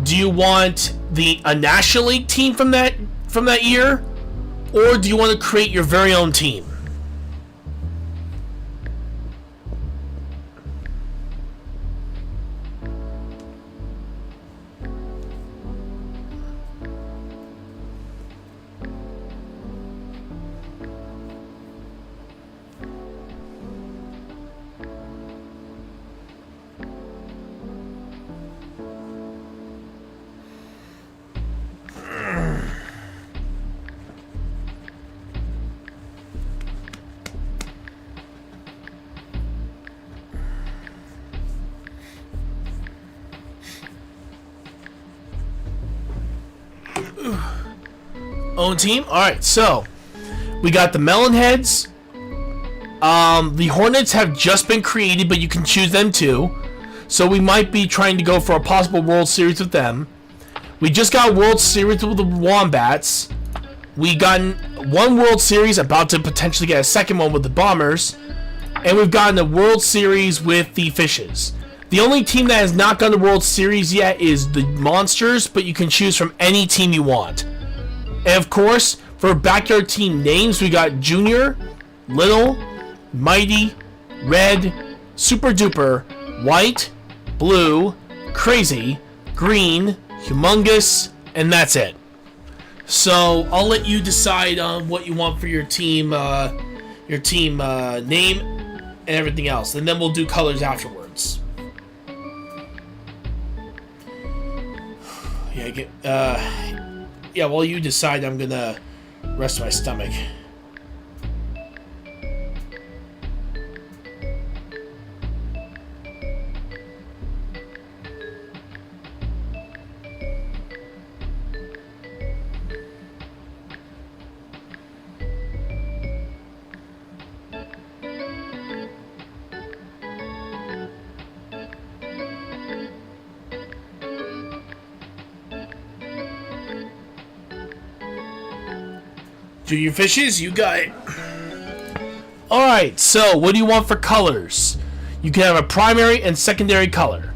A: Do you want a National League team from that year? Or do you want to create your very own team? Own team? Alright, so we got the Melonheads. The Hornets have just been created, but you can choose them too. So we might be trying to go for a possible World Series with them. We just got a World Series with the Wombats. We gotten one World Series, about to potentially get a second one with the Bombers. And we've gotten a World Series with the Fishes. The only team that has not gotten the World Series yet is the Monsters, but you can choose from any team you want. And of course, for backyard team names, we got Junior, Little, Mighty, Red, Super Duper, White, Blue, Crazy, Green, Humongous, and that's it. So I'll let you decide on what you want for your team name and everything else, and then we'll do colors afterwards. Yeah, while you decide, I'm gonna rest my stomach. Junior Fishes, you got it. Alright, so what do you want for colors? You can have a primary and secondary color.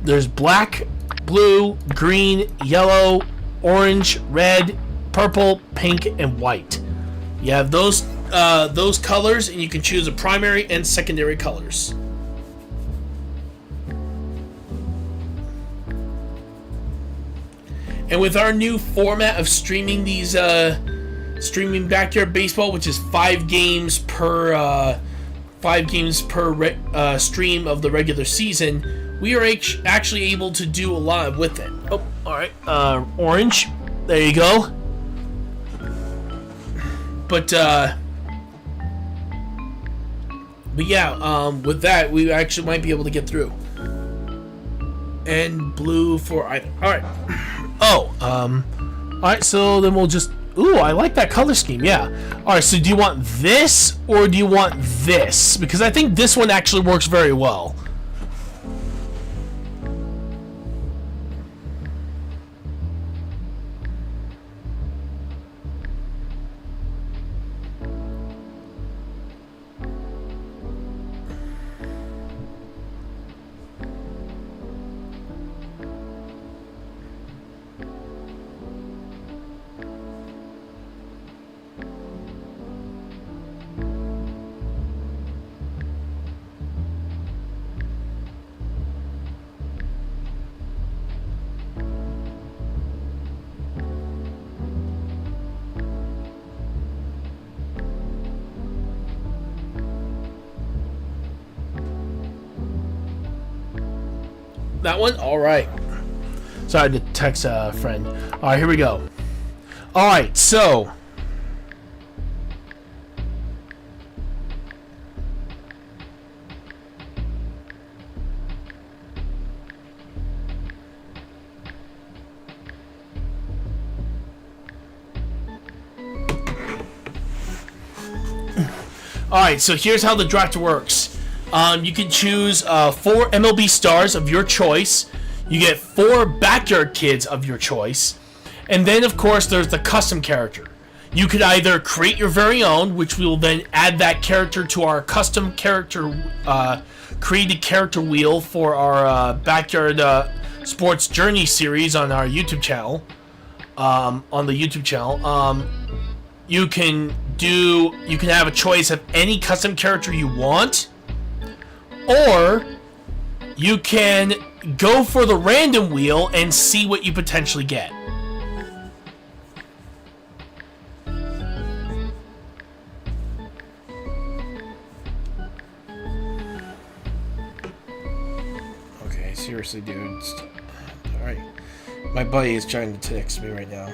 A: There's black, blue, green, yellow, orange, red, purple, pink, and white. You have those colors, and you can choose a primary and secondary colors. And with our new format of streaming these streaming Backyard Baseball, which is 5 games per stream of the regular season, we are actually able to do a lot with it. Oh, all right, orange. There you go. But yeah, with that, we actually might be able to get through. And blue for either. All right. Oh, all right. So then we'll just. Ooh, I like that color scheme, yeah. Alright, so do you want this, or do you want this? Because I think this one actually works very well. That one? Alright. Sorry to text a friend. Alright, here we go. Alright, so. Alright, so here's how the draft works. You can choose 4 MLB stars of your choice. You get 4 backyard kids of your choice. And then, of course, there's the custom character. You could either create your very own, which we will then add that character to our custom character, created character wheel for our Backyard Sports Journey series on our YouTube channel. You can have a choice of any custom character you want. Or you can go for the random wheel and see what you potentially get. Okay, seriously, dude. Alright. My buddy is trying to text me right now.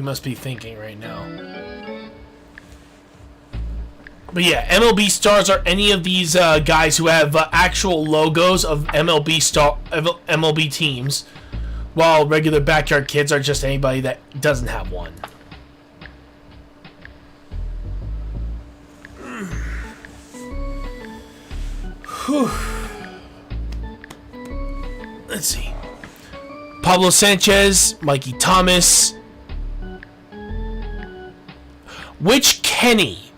A: He must be thinking right now. But yeah, MLB stars are any of these guys who have actual logos of MLB teams, while regular backyard kids are just anybody that doesn't have one. Whew. Let's see. Pablo Sanchez, Mikey Thomas. Which Kenny?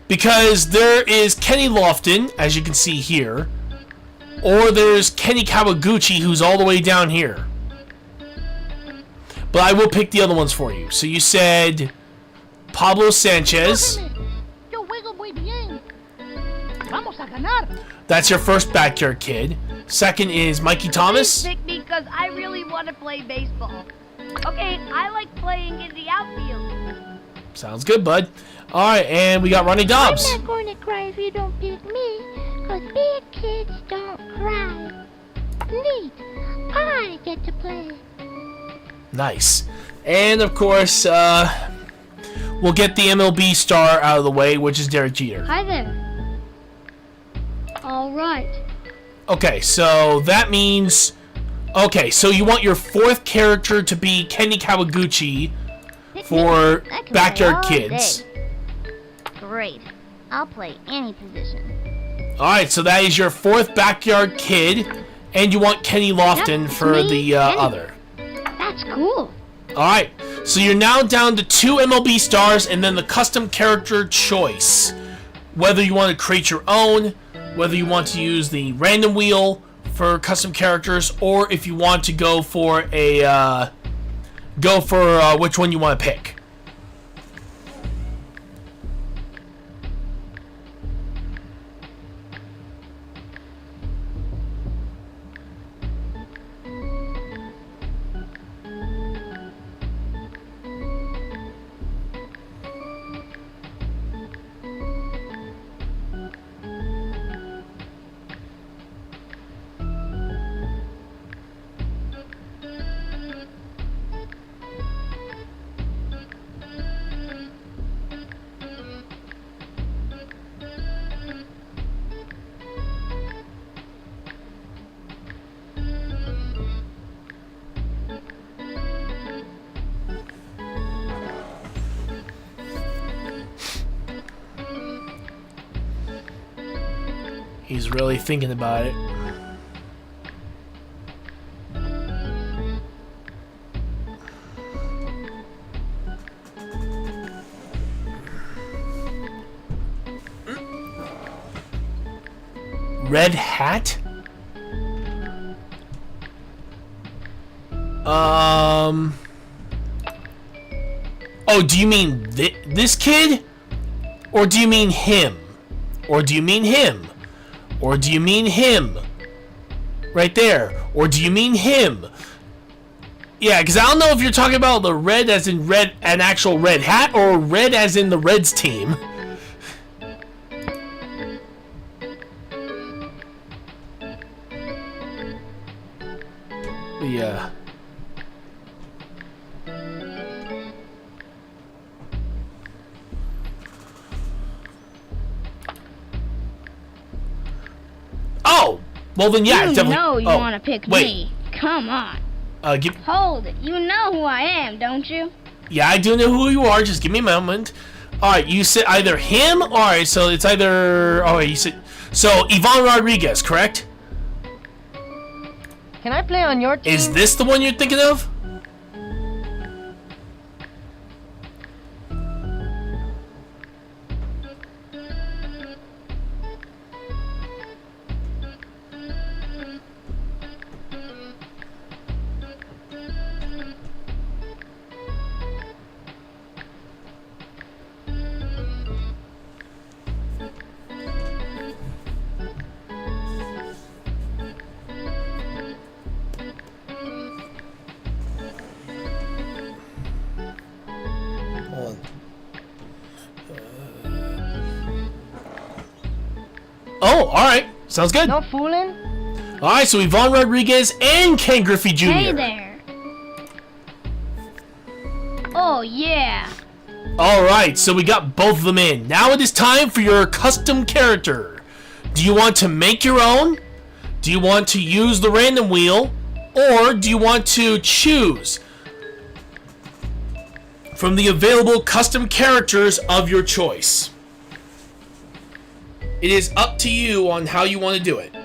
A: Because there is Kenny Lofton, as you can see here, or there's Kenny Kawaguchi, who's all the way down here. But I will pick the other ones for you. So you said Pablo Sanchez.
B: Yo juego muy bien. Vamos a ganar.
A: That's your first backyard kid. Second is Mikey Thomas.
H: Pick me because I really want to play baseball. Okay, I like playing in the outfield.
A: Sounds good, bud. All right, and we got Ronnie Dobbs.
E: I'm not going to cry if you don't pick me, because big kids don't cry. Neat. I get to play.
A: Nice. And, of course, we'll get the MLB star out of the way, which is Derek Jeter.
C: Hi there. All right.
A: Okay, so that means... Okay, so you want your fourth character to be Kenny Kawaguchi for
B: I can
A: backyard
B: play all
A: kids.
B: day. Great. I'll play any position.
A: Alright, so that is your fourth backyard kid, and you want Kenny Lofton
C: Yep,
A: for
C: me,
A: the
C: Kenny.
A: other.
C: That's cool.
A: Alright, so you're now down to 2 MLB stars and then the custom character choice. Whether you want to create your own, whether you want to use the random wheel for custom characters, or if you want to go for a which one you want to pick. He's really thinking about it. Red hat? Oh, do you mean this kid? Or do you mean him? Or do you mean him? Or do you mean him? Right there. Or do you mean him? Yeah, because I don't know if you're talking about the red as in red, an actual red hat, or red as in the Reds team. Yeah. Oh! Well then, yeah,
C: you
A: definitely.
C: know you want to pick
A: wait.
C: me. Come on.
A: Give.
C: Hold it. You know who I am, don't you?
A: Yeah, I do know who you are. Just give me a moment. All right, you said either him. All right, so it's either. Oh, you said so. Ivan Rodriguez, correct?
H: Can I play on your team?
A: Is this the one you're thinking of? Oh, alright. Sounds good.
H: No fooling?
A: Alright, so Ivan Rodriguez and Ken Griffey Jr.
C: Hey there.
H: Oh, yeah.
A: Alright, so we got both of them in. Now it is time for your custom character. Do you want to make your own? Do you want to use the random wheel? Or do you want to choose from the available custom characters of your choice? It is up to you on how you want to do it.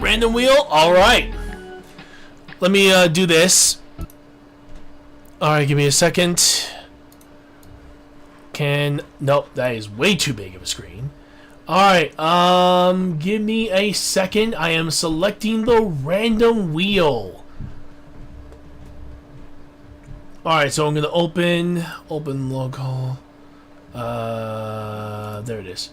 A: Random wheel? Alright. Let me do this. Alright, give me a second. Nope, that is way too big of a screen. Alright, give me a second. I am selecting the random wheel. Alright, so I'm gonna open local. There it is.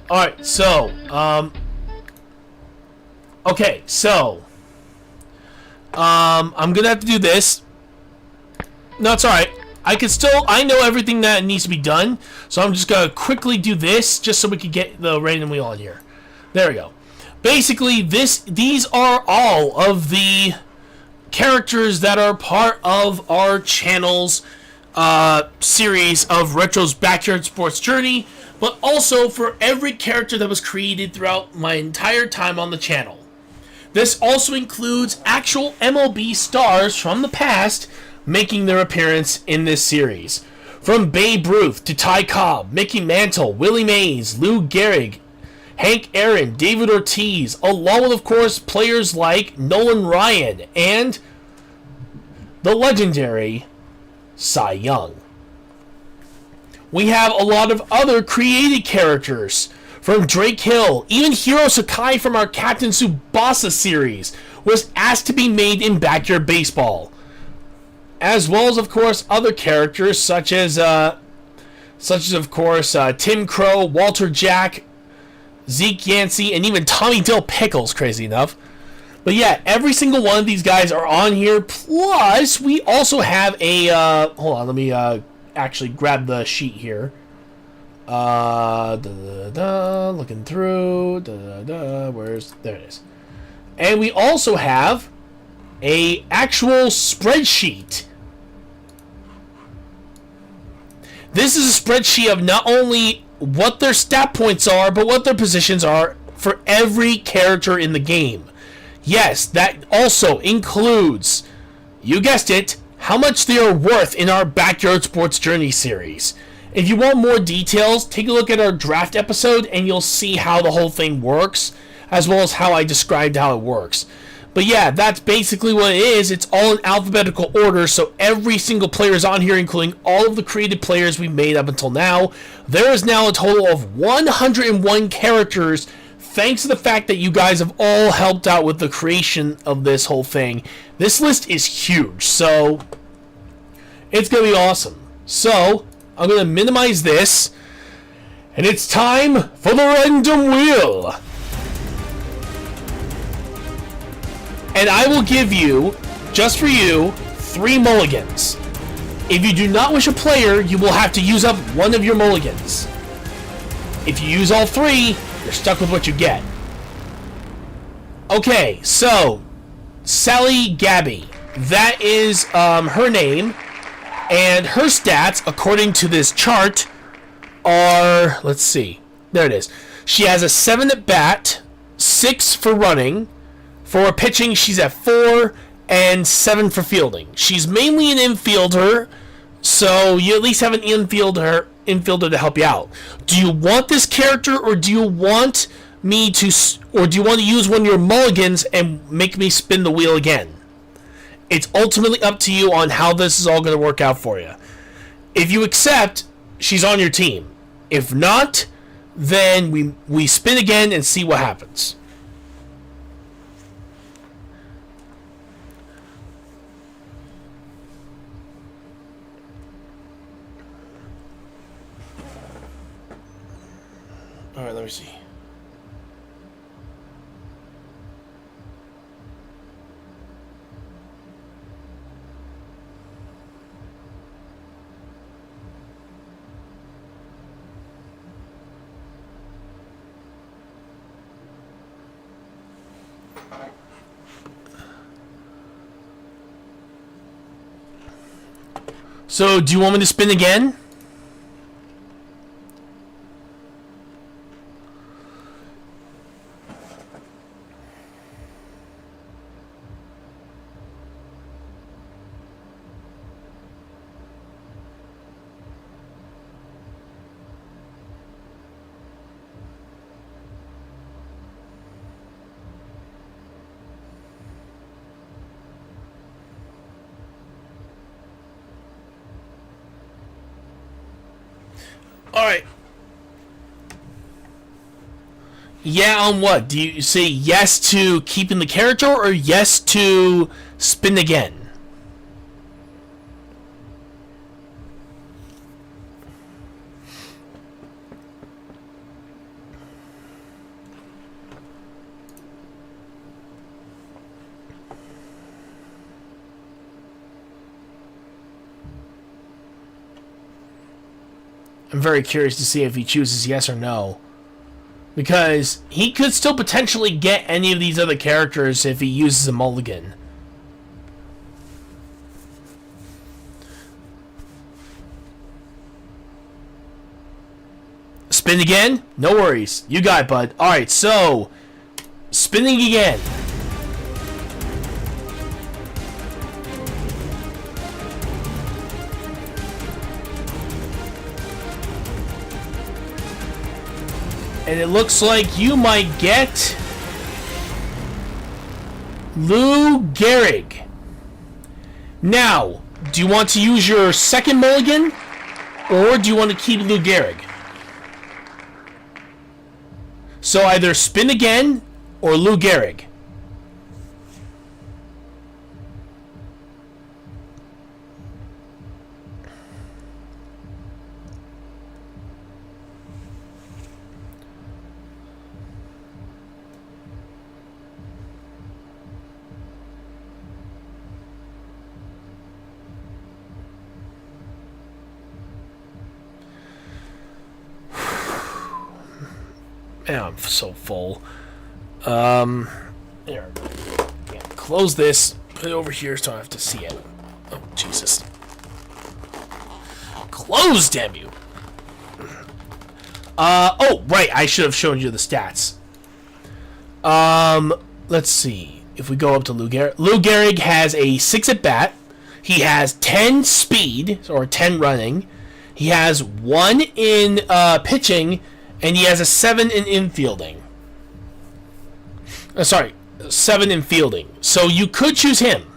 A: Alright, so, okay, so, I'm gonna have to do this. No, it's alright. I know everything that needs to be done, so I'm just gonna quickly do this, just so we can get the random wheel on here. There we go. Basically, these are all of the characters that are part of our channel's series of Retro's Backyard Sports Journey, but also for every character that was created throughout my entire time on the channel. This also includes actual MLB stars from the past making their appearance in this series. From Babe Ruth to Ty Cobb, Mickey Mantle, Willie Mays, Lou Gehrig, Hank Aaron, David Ortiz, along with, of course, players like Nolan Ryan and the legendary Cy Young. We have a lot of other created characters, from Drake Hill. Even Hiro Sakai from our Captain Tsubasa series was asked to be made in Backyard Baseball, as well as, of course, other characters such as of course, Tim Crow, Walter Jack, Zeke Yancey, and even Tommy Dill Pickles, crazy enough. But yeah, every single one of these guys are on here. Plus, we also have a hold on, let me actually grab the sheet here. Looking through. There it is. And we also have a actual spreadsheet. This is a spreadsheet of not only what their stat points are, but what their positions are for every character in the game. Yes, that also includes, you guessed it, how much they are worth in our Backyard Sports Journey series. If you want more details, take a look at our draft episode and you'll see how the whole thing works, as well as how I described how it works. But yeah, that's basically what it is. It's all in alphabetical order, so every single player is on here, including all of the created players we made up until now. There is now a total of 101 characters, thanks to the fact that you guys have all helped out with the creation of this whole thing. This list is huge, so it's going to be awesome. So, I'm going to minimize this, and it's time for the random wheel. And I will give you, just for you, 3 mulligans. If you do not wish a player, you will have to use up one of your mulligans. If you use all 3, you're stuck with what you get. Okay, so Sally Gabby. That is her name. And her stats, according to this chart, are... Let's see. There it is. She has a 7 at bat, 6 for running. For pitching, she's at 4, and 7 for fielding. She's mainly an infielder, so you at least have an infielder to help you out. Do you want this character, or do you want to use one of your mulligans and make me spin the wheel again? It's ultimately up to you on how this is all going to work out for you. If you accept, she's on your team. If not, then we spin again and see what happens. All right, let me see. So, do you want me to spin again? Alright. Yeah on what? Do you say yes to keeping the character or yes to spin again? I'm very curious to see if he chooses yes or no. Because he could still potentially get any of these other characters if he uses a mulligan. Spin again? No worries. You got it, bud. Alright, so... spinning again. And it looks like you might get Lou Gehrig. Now, do you want to use your second mulligan, or do you want to keep Lou Gehrig? So either spin again or Lou Gehrig. Man, I'm so full. There. Yeah, close this. Put it over here so I don't have to see it. Oh, Jesus. Close, damn you. Oh, right. I should have shown you the stats. Let's see. If we go up to Lou Gehrig. Lou Gehrig has a 6 at bat. He has 10 speed, or 10 running. He has 1 in pitching. And he has a 7 in infielding. 7 in fielding. So you could choose him.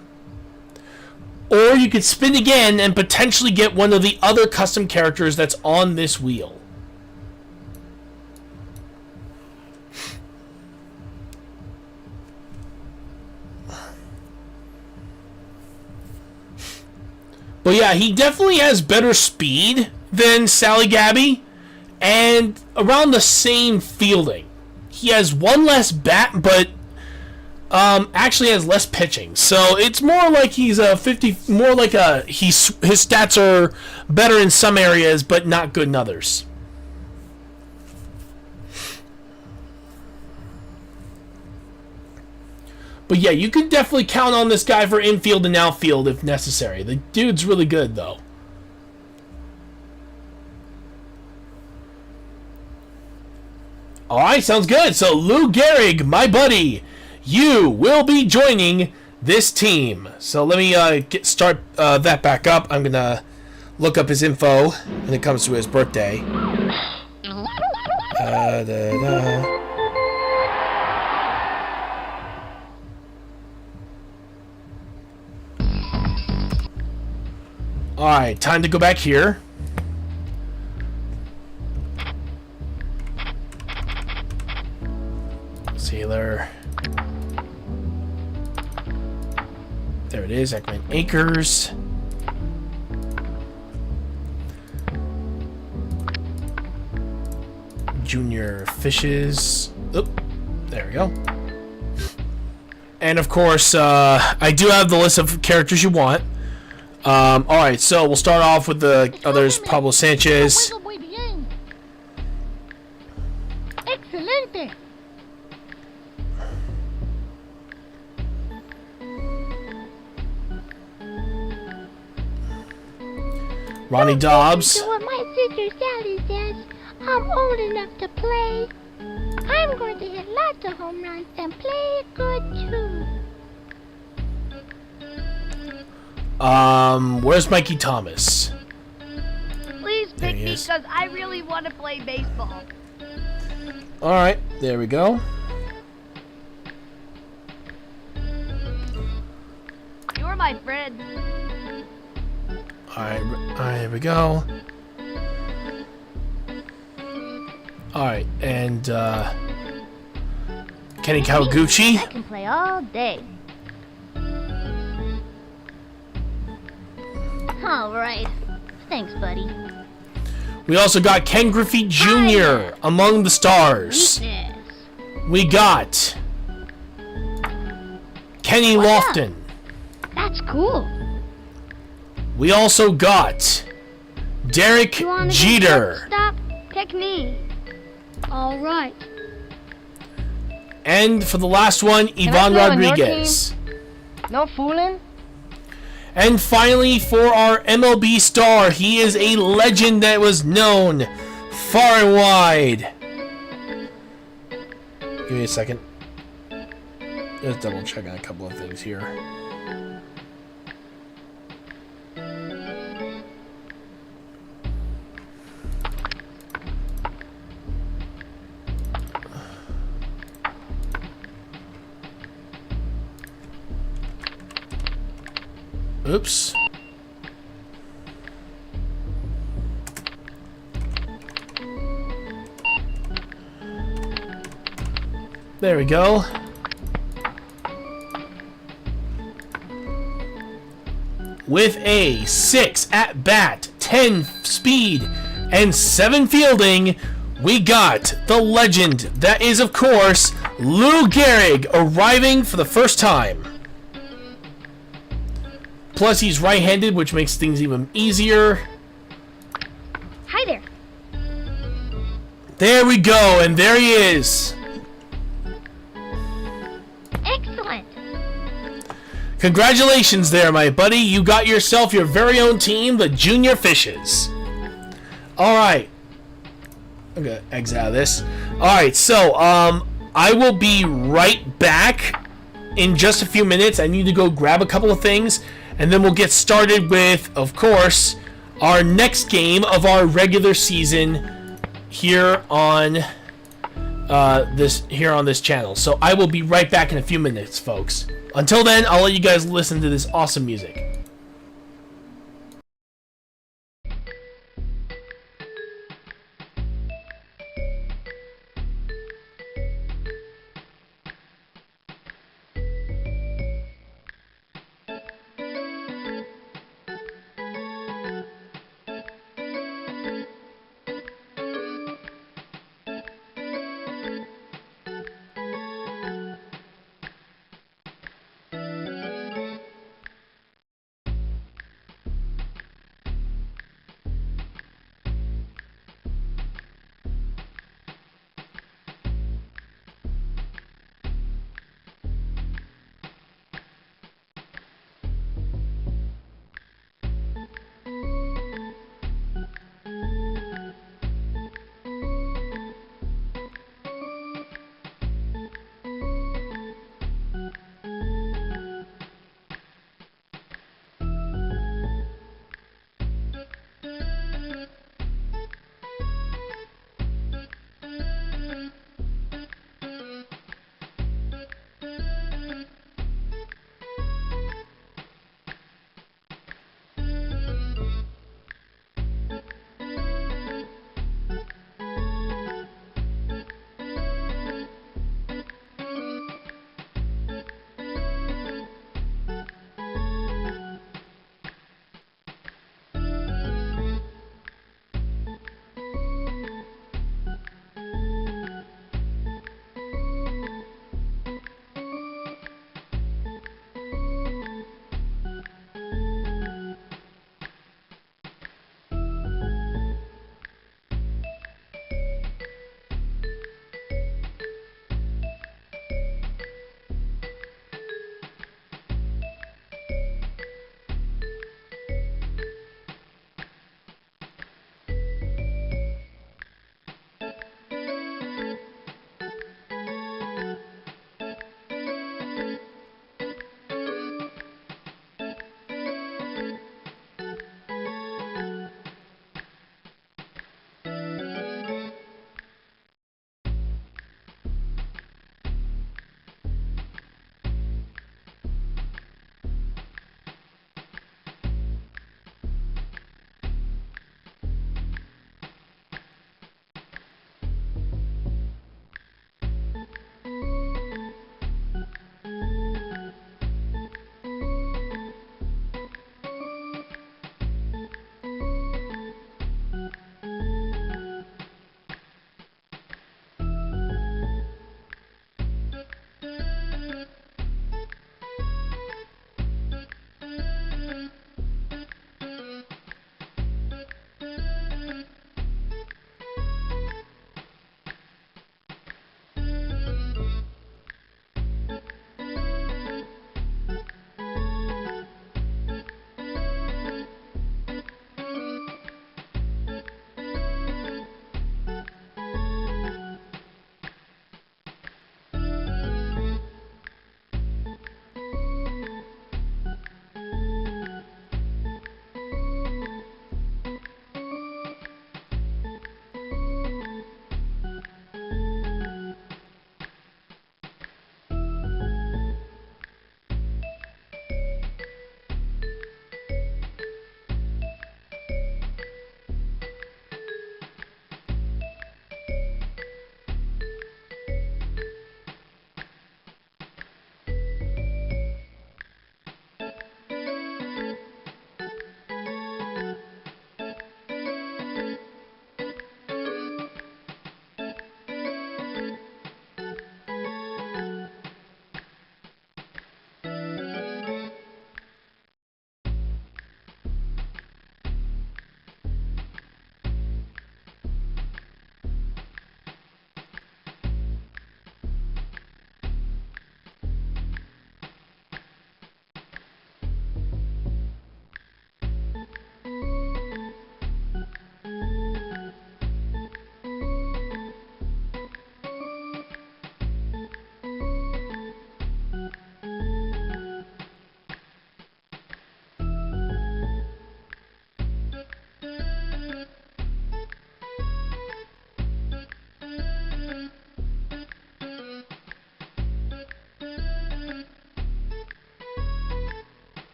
A: Or you could spin again and potentially get one of the other custom characters that's on this wheel. But yeah, he definitely has better speed than Sally Gabby. And around the same fielding. He has 1 less bat, but actually has less pitching. So it's more like he's a 50. More like his stats are better in some areas, but not good in others. But yeah, you can definitely count on this guy for infield and outfield if necessary. The dude's really good, though. Alright, sounds good. So, Lou Gehrig, my buddy, you will be joining this team. So, let me start that back up. I'm going to look up his info when it comes to his birthday. Alright, time to go back here. Sailor. There it is, Ekman Acres. Junior Fishes. Oop, there we go. And of course, I do have the list of characters you want. Alright, so we'll start off with the others. Pablo Sanchez.
E: Excelente.
A: Ronnie Dobbs.
E: So what my sister Sally says, I'm old enough to play. I'm going to hit lots of home runs and play good too.
A: Where's Mikey Thomas?
H: Please
A: There
H: pick
A: he
H: me
A: is.
H: because I really want to play baseball.
A: Alright, there we go.
H: You're my friend.
A: Alright, here we go. Alright, and, Kenny Kawaguchi.
B: I can play all day. Alright. Thanks, buddy.
A: We also got Ken Griffey Jr. among the stars.
B: Weakness.
A: We got Kenny
B: What's
A: Lofton.
C: That's cool.
A: We also got Derek
H: You want to
A: Jeter.
H: Stop. Pick me.
C: All right.
A: And for the last one,
H: I
A: Ivan
H: play on your
A: Rodriguez.
H: No fooling.
A: And finally, for our MLB star, he is a legend that was known far and wide. Give me a second. Just double check on a couple of things here. Oops. There we go. With a 6 at bat, 10 speed, and 7 fielding, we got the legend that is, of course, Lou Gehrig arriving for the first time. Plus, he's right-handed, which makes things even easier.
H: Hi there.
A: There we go, and there he is.
B: Excellent.
A: Congratulations there, my buddy. You got yourself your very own team, the Junior Fishes. Alright. I'm gonna exit out of this. Alright, so, I will be right back in just a few minutes. I need to go grab a couple of things, and then we'll get started with, of course, our next game of our regular season here on this channel. So I will be right back in a few minutes, folks. Until then, I'll let you guys listen to this awesome music.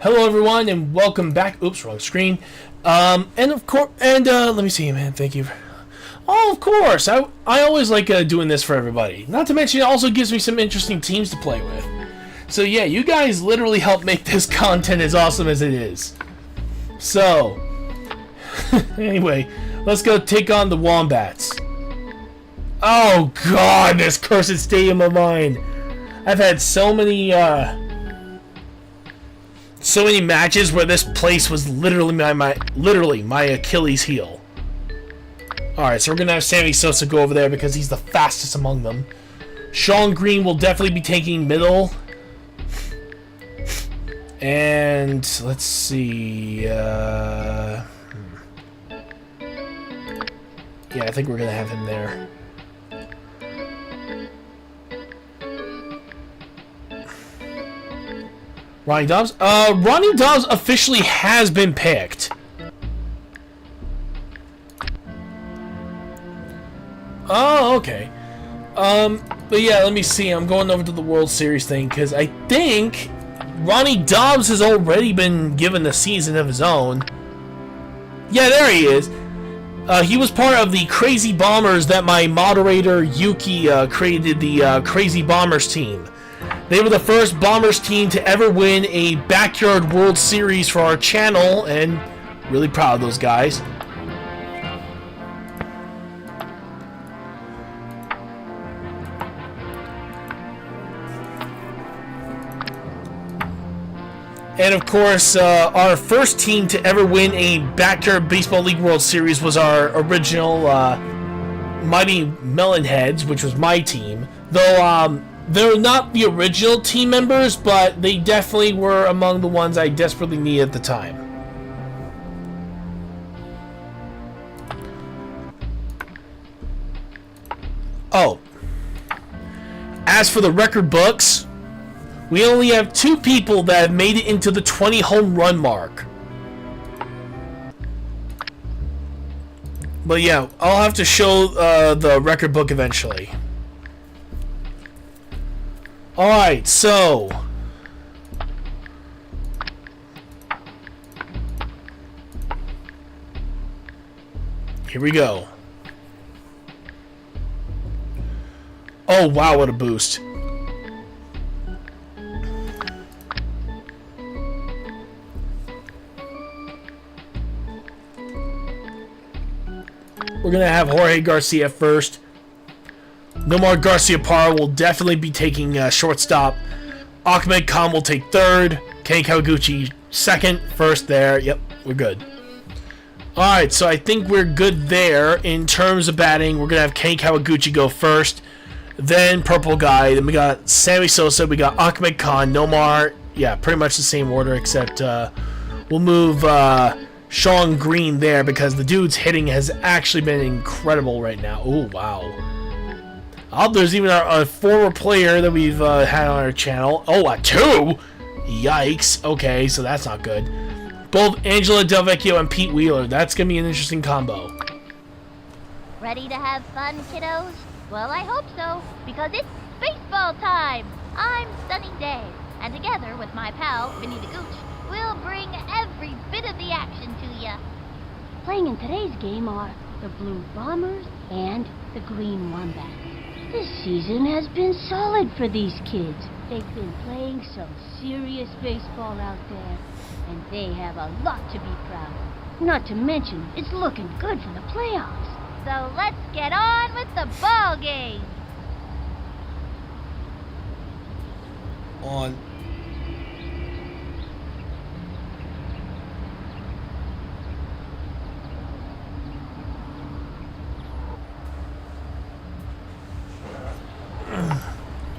A: Hello everyone and welcome back. Oops, wrong screen. And of course, let me see, man. Thank you. Oh, of course. I always like doing this for everybody. Not to mention, it also gives me some interesting teams to play with. So yeah, you guys literally help make this content as awesome as it is. So, anyway, let's go take on the Wombats. Oh God, this cursed stadium of mine. I've had so many matches where this place was literally my Achilles heel. Alright, so we're gonna have Sammy Sosa go over there because he's the fastest among them. Sean Green will definitely be taking middle. And let's see. Yeah, I think we're gonna have him there. Ronnie Dobbs? Ronnie Dobbs officially has been picked. Oh, okay. But yeah, let me see. I'm going over to the World Series thing because I think Ronnie Dobbs has already been given a season of his own. Yeah, there he is. He was part of the Crazy Bombers that my moderator Yuki created, the Crazy Bombers team. They were the first Bombers team to ever win a Backyard World Series for our channel, and really proud of those guys. And of course, our first team to ever win a Backyard Baseball League World Series was our original Mighty Melonheads, which was my team. Though they're not the original team members, but they definitely were among the ones I desperately needed at the time. Oh. As for the record books, we only have 2 people that have made it into the 20 home run mark. But yeah, I'll have to show the record book eventually. Alright, so here we go. Oh wow, what a boost. We're going to have Jorge Garcia first. Nomar Garciaparra will definitely be taking shortstop. Ahmed Khan will take third. Kenny Kawaguchi second. First there. Yep, we're good. Alright, so I think we're good there in terms of batting. We're going to have Kenny Kawaguchi go first. Then Purple Guy. Then we got Sammy Sosa. We got Ahmed Khan. Nomar. Yeah, pretty much the same order, except we'll move Sean Green there because the dude's hitting has actually been incredible right now. Oh, wow. Oh, there's even a former player that we've had on our channel. Oh, a 2? Yikes. Okay, so that's not good. Both Angela Del Vecchio and Pete Wheeler. That's going to be an interesting combo.
B: Ready to have fun, kiddos? Well, I hope so, because it's baseball time! I'm Sunny Day, and together with my pal, Vinny the Gooch, we'll bring every bit of the action to ya.
C: Playing in today's game are the Blue Bombers and the Green Wombats. This season has been solid for these kids. They've been playing some serious baseball out there, and they have a lot to be proud of. Not to mention, it's looking good for the playoffs.
B: So let's get on with the ball game.
A: On.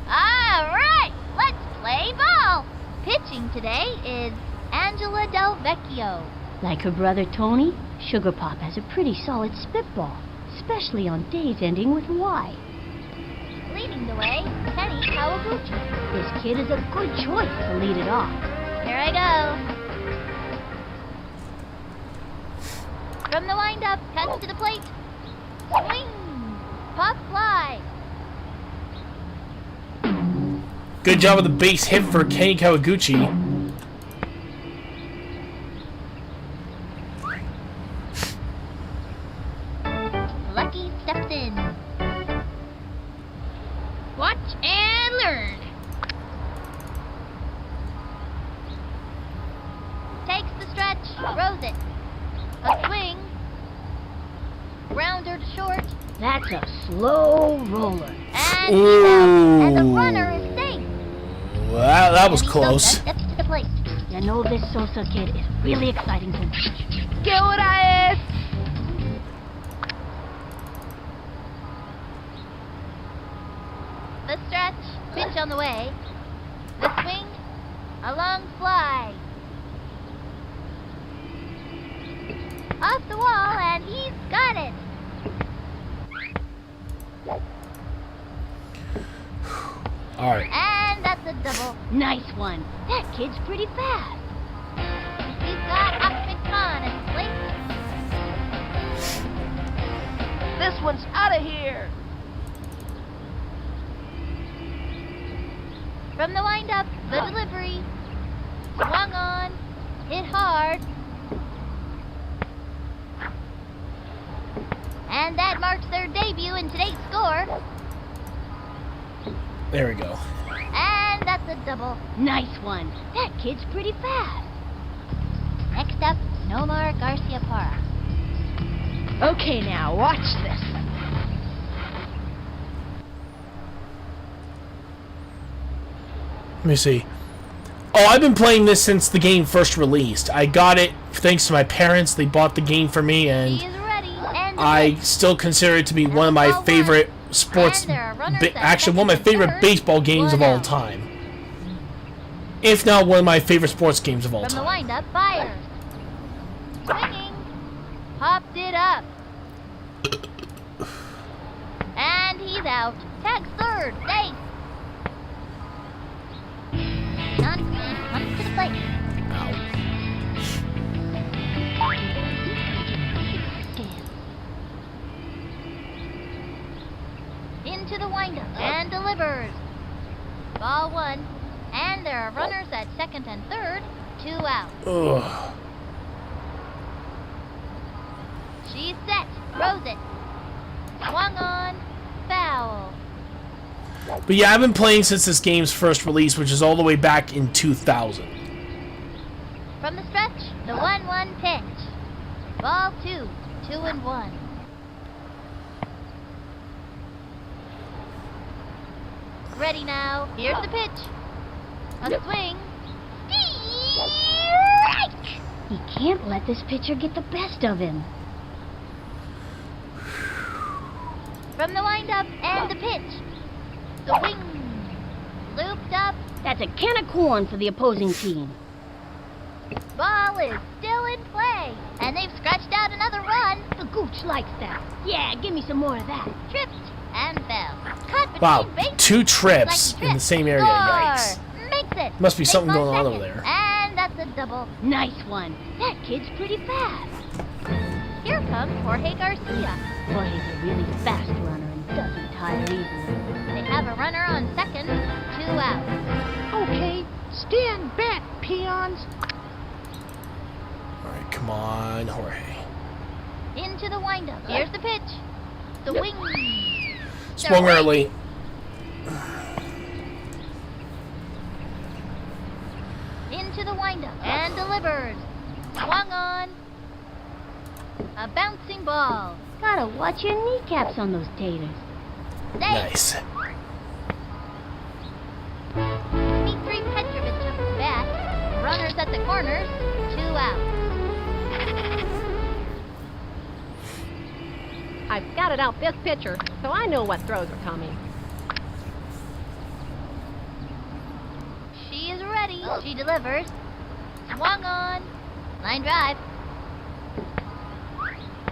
B: Alright, let's play ball. Pitching today is Angela Del Vecchio.
C: Like her brother Tony, Sugar Pop has a pretty solid spitball, especially on days ending with Y.
B: Leading the way, Kenny Kawaguchi.
C: This kid is a good choice to lead it off.
B: Here I go. From the windup, cuts to the plate. Swing! Pop fly.
A: Good job with the base hit for Kenny Kawaguchi.
C: It's a slow roller.
B: And he's out. And the runner is safe.
A: Well, that was
B: Sammy
A: close.
B: Sosa steps to the plate.
C: You know this Sosa kid is really exciting to watch.
H: ¿Qué hora es?
B: The stretch, pitch on the way. The swing, a long fly. Off the wall, and he's got it.
A: All right.
B: And that's a double.
C: Nice one. That kid's pretty fast.
B: He's got Ahmed Khan at the plate.
H: This one's out of here.
B: From the windup, the delivery. Swung on, hit hard. And that marks their debut in today's score.
A: There we go.
B: And that's a double.
C: Nice one. That kid's pretty fast.
B: Next up, Nomar Garcia Parra.
H: Okay, now, watch this.
A: Let me see. Oh, I've been playing this since the game first released. I got it thanks to my parents. They bought the game for me,
B: He
A: and
B: is ready. And
A: I still consider it to be one of my favorite sports, actually one of my favorite baseball games of all time. If not one of my favorite sports games of all
B: from the
A: time.
B: windup, fires. Swinging. Popped it up. And he's out. Tags third. Safe. John Green comes to the plate. Into the windup and delivers. Ball one. And there are runners at second and third. 2 out.
A: Ugh.
B: She's set. Throws it. Swung on. Foul.
A: But yeah, I've been playing since this game's first release, which is all the way back in 2000.
B: From the stretch, the 1-1 pitch. Ball 2. 2-1. Ready now. Here's the pitch. A swing. Strike!
C: He can't let this pitcher get the best of him.
B: From the windup and the pitch. The wing. Looped up.
C: That's a can of corn for the opposing team.
B: Ball is still in play. And they've scratched out another run.
C: The gooch likes that. Yeah, give me some more of that.
B: Tripped and fell. Cut between
A: Wow,
B: bases.
A: 2 trips
B: Like
A: in the
B: trip.
A: same area.
B: Score.
A: Yikes.
B: Makes it.
A: Must be
B: Base
A: something going on
B: second.
A: over there.
B: And that's a double.
C: Nice one. That kid's pretty fast.
B: Here comes Jorge Garcia.
C: Boy, he's a really fast runner and doesn't tire easily.
B: They have a runner on second. 2 out.
E: Okay, stand back, peons.
A: All right, come on, Jorge.
B: Into the windup. Here's the pitch. The wing.
A: Swung
B: The right.
A: early.
B: Into the windup and delivers. Swung on. A bouncing ball.
C: Gotta watch your kneecaps on those taters.
B: Safe.
A: Nice.
B: Dmitry Petrovich up to bat. Runners at the corners. 2 out.
F: I've scouted out this pitcher, so I know what throws are coming.
B: She is ready. She delivers. Swung on. Line drive.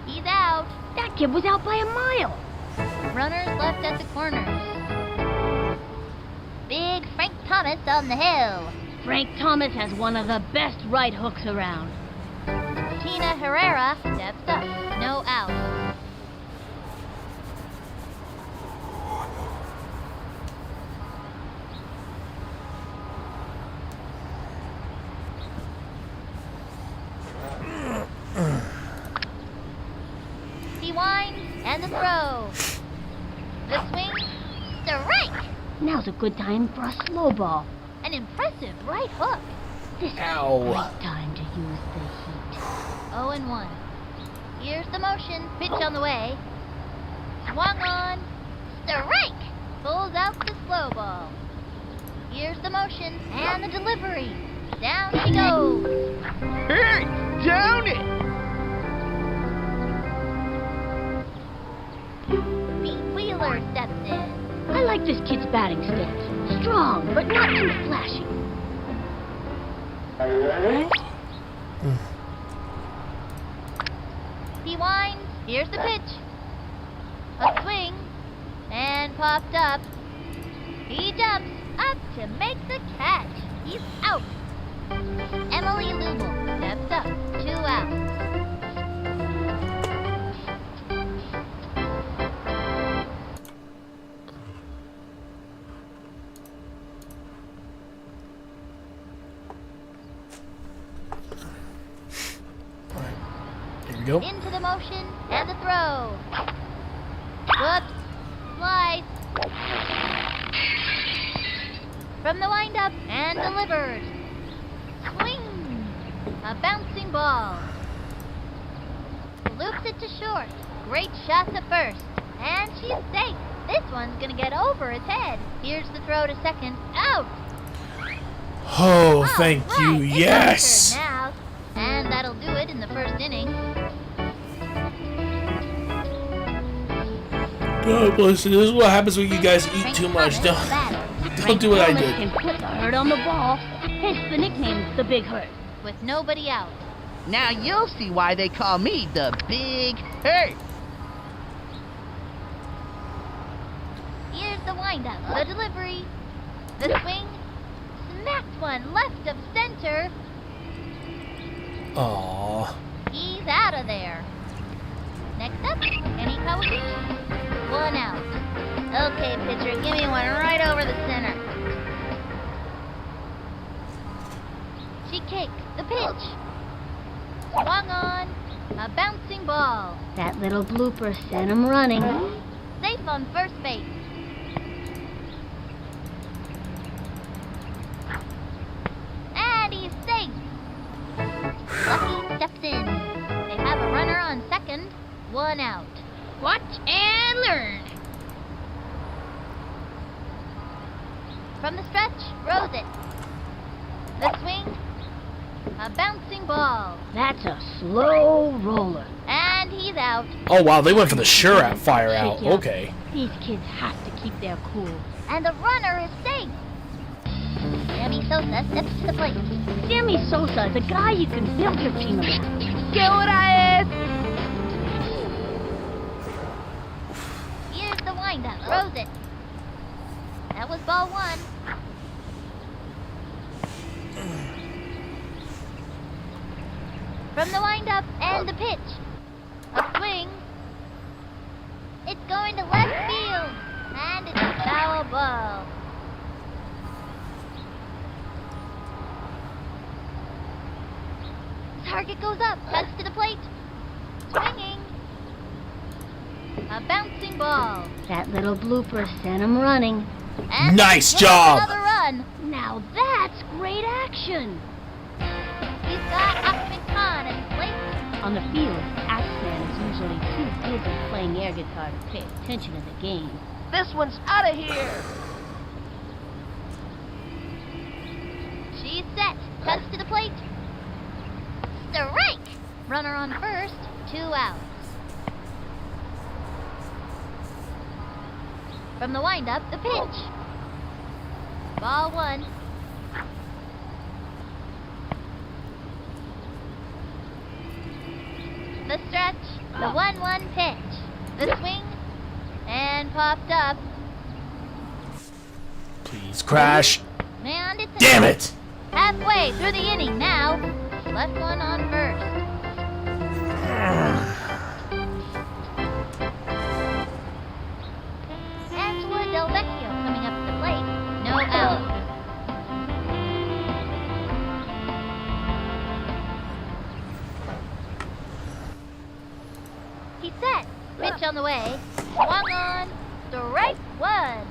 B: He's out.
C: That kid was out by a mile.
B: Runners left at the corners. Big Frank Thomas on the hill.
C: Frank Thomas has one of the best right hooks around.
B: Tina Herrera steps up. No out. He winds and the throw. The swing. Strike.
C: Now's a good time for a slow ball.
B: An impressive right hook.
C: This is
A: Ow.
C: a great time to use the heat.
B: 0-1. Here's the motion. Pitch on the way. Swung on. Strike! Pulls out the slow ball. Here's the motion and the delivery. Down he goes.
G: Hey, down it!
B: Pete Wheeler steps in.
C: I like this kid's batting stance. Strong, but not too flashy.
B: He winds. Here's the pitch. A swing. And popped up. He jumps up to make the catch. He's out. Emily Lubel steps up. 2 outs.
A: Here we go.
B: Into the motion and the throw. Whoops. Slice. From the windup and delivered. Swing. A bouncing ball. Loops it to short. Great shot to first. And she's safe. This one's gonna get over his head. Here's the throw to second. Out.
A: Oh, thank
B: Right,
A: you.
B: it's
A: Yes.
B: our turn now. And that'll do it in the first inning.
A: God bless you. This is what happens when you guys eat too much. Don't do what I did.
C: Can put the hurt on the ball. Hence the nickname, the Big Hurt.
B: With nobody out.
G: Now you'll see why they call me the Big Hurt.
B: Here's the windup. The delivery. The swing. Smacked one left of center.
A: Aww.
B: He's out of there. Next up, Kenny Kawaguchi. 1 out. Okay, pitcher, give me one right over the center. She kicks the pitch. Swung on. A bouncing ball.
C: That little blooper sent him running.
B: Safe on first base. And he's safe. Lucky steps in. They have a runner on second. 1 out.
H: Watch and learn.
B: From the stretch, throws it. The swing. A bouncing ball.
C: That's a slow roller.
B: And he's out.
A: Oh, wow. They went for the sure fire out.
C: Shake you up.
A: Okay.
C: These kids have to keep their cool.
B: And the runner is safe. Sammy Sosa steps to the plate.
C: Sammy Sosa is a guy you can build your team around.
H: ¿Qué hora es?
B: Here's the windup. Throws it. That was ball 1. From the windup and the pitch. A swing. It's going to left field. And it's a foul ball. Target goes up. Cuts to the plate. Swinging. A bouncing ball.
C: That little blooper sent him running.
B: And
A: Nice
B: there's
A: job.
B: Another run.
C: Now that's great action.
B: He's got Ahmed Khan at his plate.
C: On the field, Axeman is usually too busy playing air guitar to pay attention to the game.
H: This one's out of here.
B: She's set. Cuts to the plate. Strike! Runner on first. 2 outs. From the windup, the pitch. Ball 1. The stretch. The 1-1 pitch. The swing. And popped up.
A: Please crash.
B: And it's
A: Damn it.
B: halfway through the inning now. Left one on first. Angela Del Vecchio coming up to the plate. No out. He's set. Pitch on the way. Swung on. Strike 1.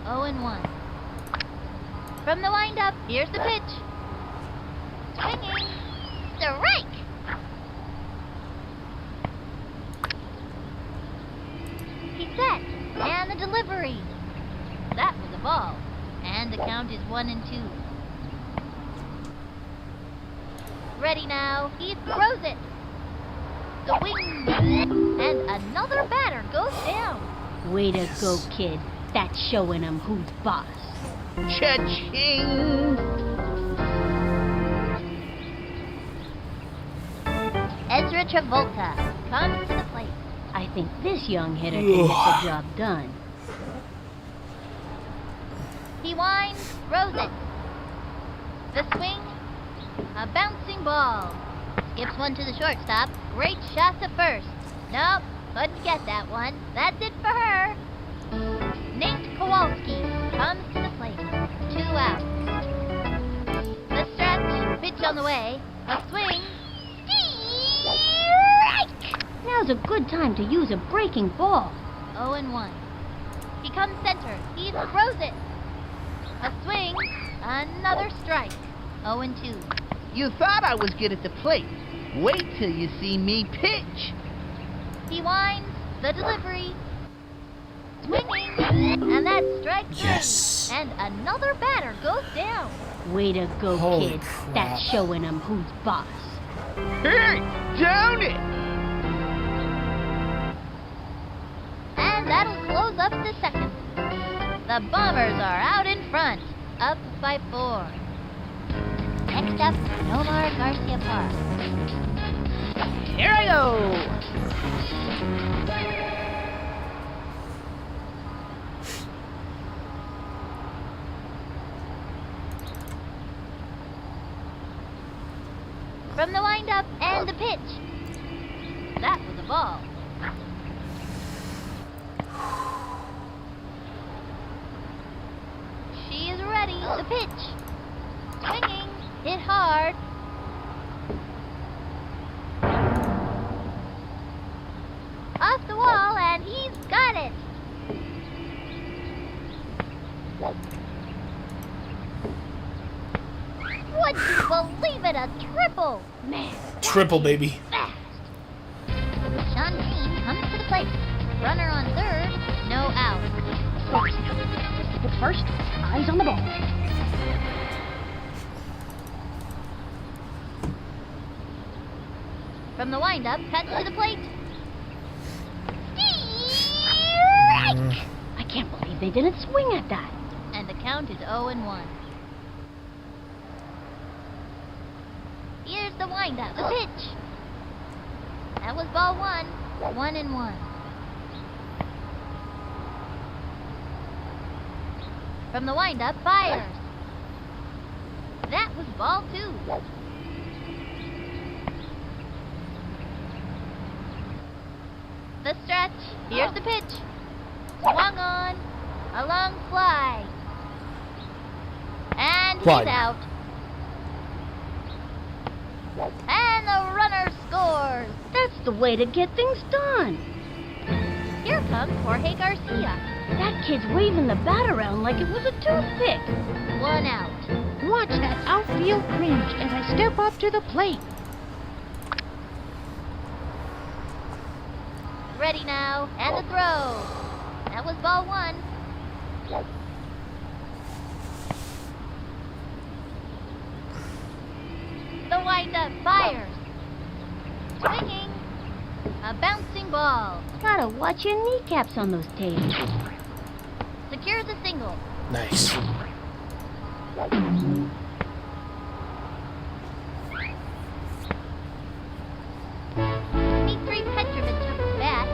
B: 0-1. From the windup, here's the pitch. Swinging. Strike! He's set. count is 1-2. Ready now. He throws it. Swing. And another batter goes down.
C: Way to go, kid. That's showing him who's boss.
G: Cha-ching!
B: Ezra Travolta comes to the plate.
C: I think this young hitter can get the job done.
B: He winds, throws it. The swing, a bouncing ball. Skips one to the shortstop. Great shot to first. Nope, couldn't get that one. That's it for her. Nate Kowalski comes to the plate. 2 outs. The stretch, pitch on the way. A swing. Strike!
C: Now's a good time to use a breaking ball.
B: 0-1. He comes center. He throws it. A swing. Another strike. 0-2.
G: You thought I was good at the plate. Wait till you see me pitch.
B: He winds. The delivery. Swinging. And that's strike 3.
A: Yes.
B: And another batter goes down.
C: Way to go,
A: Holy
C: kid.
A: crap.
C: That's showing him who's boss.
G: Hey, down it!
B: And that'll close up the second. The Bombers are out in front. Up by 4. Next up, Nomar Garcia Park.
F: Here I go!
B: From the windup and the pitch. That was a ball. She is ready to pitch. Swinging, hit hard. Off the wall, and he's got it. Would you believe it? A triple! Man,
A: Triple, baby.
B: fast. Sean Green comes to the plate. Runner on third, no out.
C: But first, eyes on the ball.
B: From the windup, cuts to the plate. Strike!
C: I can't believe they didn't swing at that.
B: And the count is 0-1. Here's the windup, the pitch. That was ball 1, 1-1. From the windup, fires. That was ball 2. The stretch. Here's the pitch. Swung on. A long fly. And
A: One.
B: he's out. And the runner scores.
C: That's the way to get things done.
B: Here comes Jorge Garcia.
C: That kid's waving the bat around like it was a toothpick.
B: 1 out.
C: Watch that outfield cringe as I step up to the plate.
B: Ready now. And the throw. That was ball 1. The windup fires. Swinging. A bouncing ball.
C: Gotta watch your kneecaps on those tapes.
B: Secures a single.
A: Nice.
B: Dmitry Petrovich up to bat.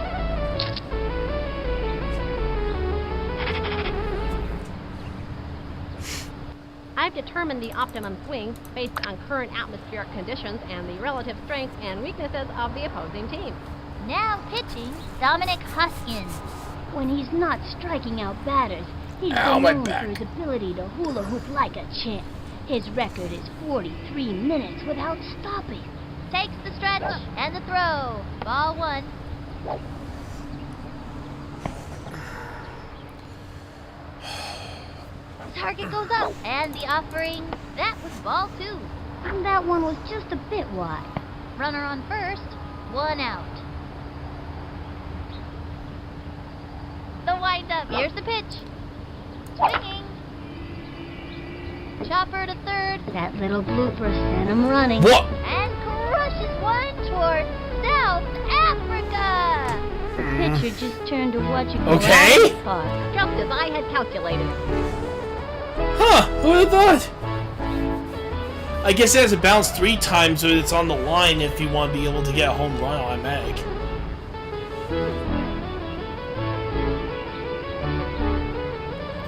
F: I've determined the optimum swing based on current atmospheric conditions and the relative strengths and weaknesses of the opposing team.
B: Now pitching, Dominic Hoskins.
C: When he's not striking out batters, he's
A: Ow,
C: been
A: my
C: known
A: back.
C: for his ability to hula hoop like a champ. His record is 43 minutes without stopping.
B: Takes the stretch and the throw. Ball 1. Target goes up, and the offering, that was ball 2.
C: And that one was just a bit wide.
B: Runner on first, 1 out. The windup, here's the pitch. Swinging. chopper to third.
C: That little blooper sent him running.
A: What?
B: And crushes one towards South Africa.
C: The pitcher just turned to watch it go
A: Okay.
C: out of the park.
F: Just as I had calculated.
A: Huh, who would have thought? I guess it has to bounce 3 times so it's on the line if you want to be able to get a home run automatic.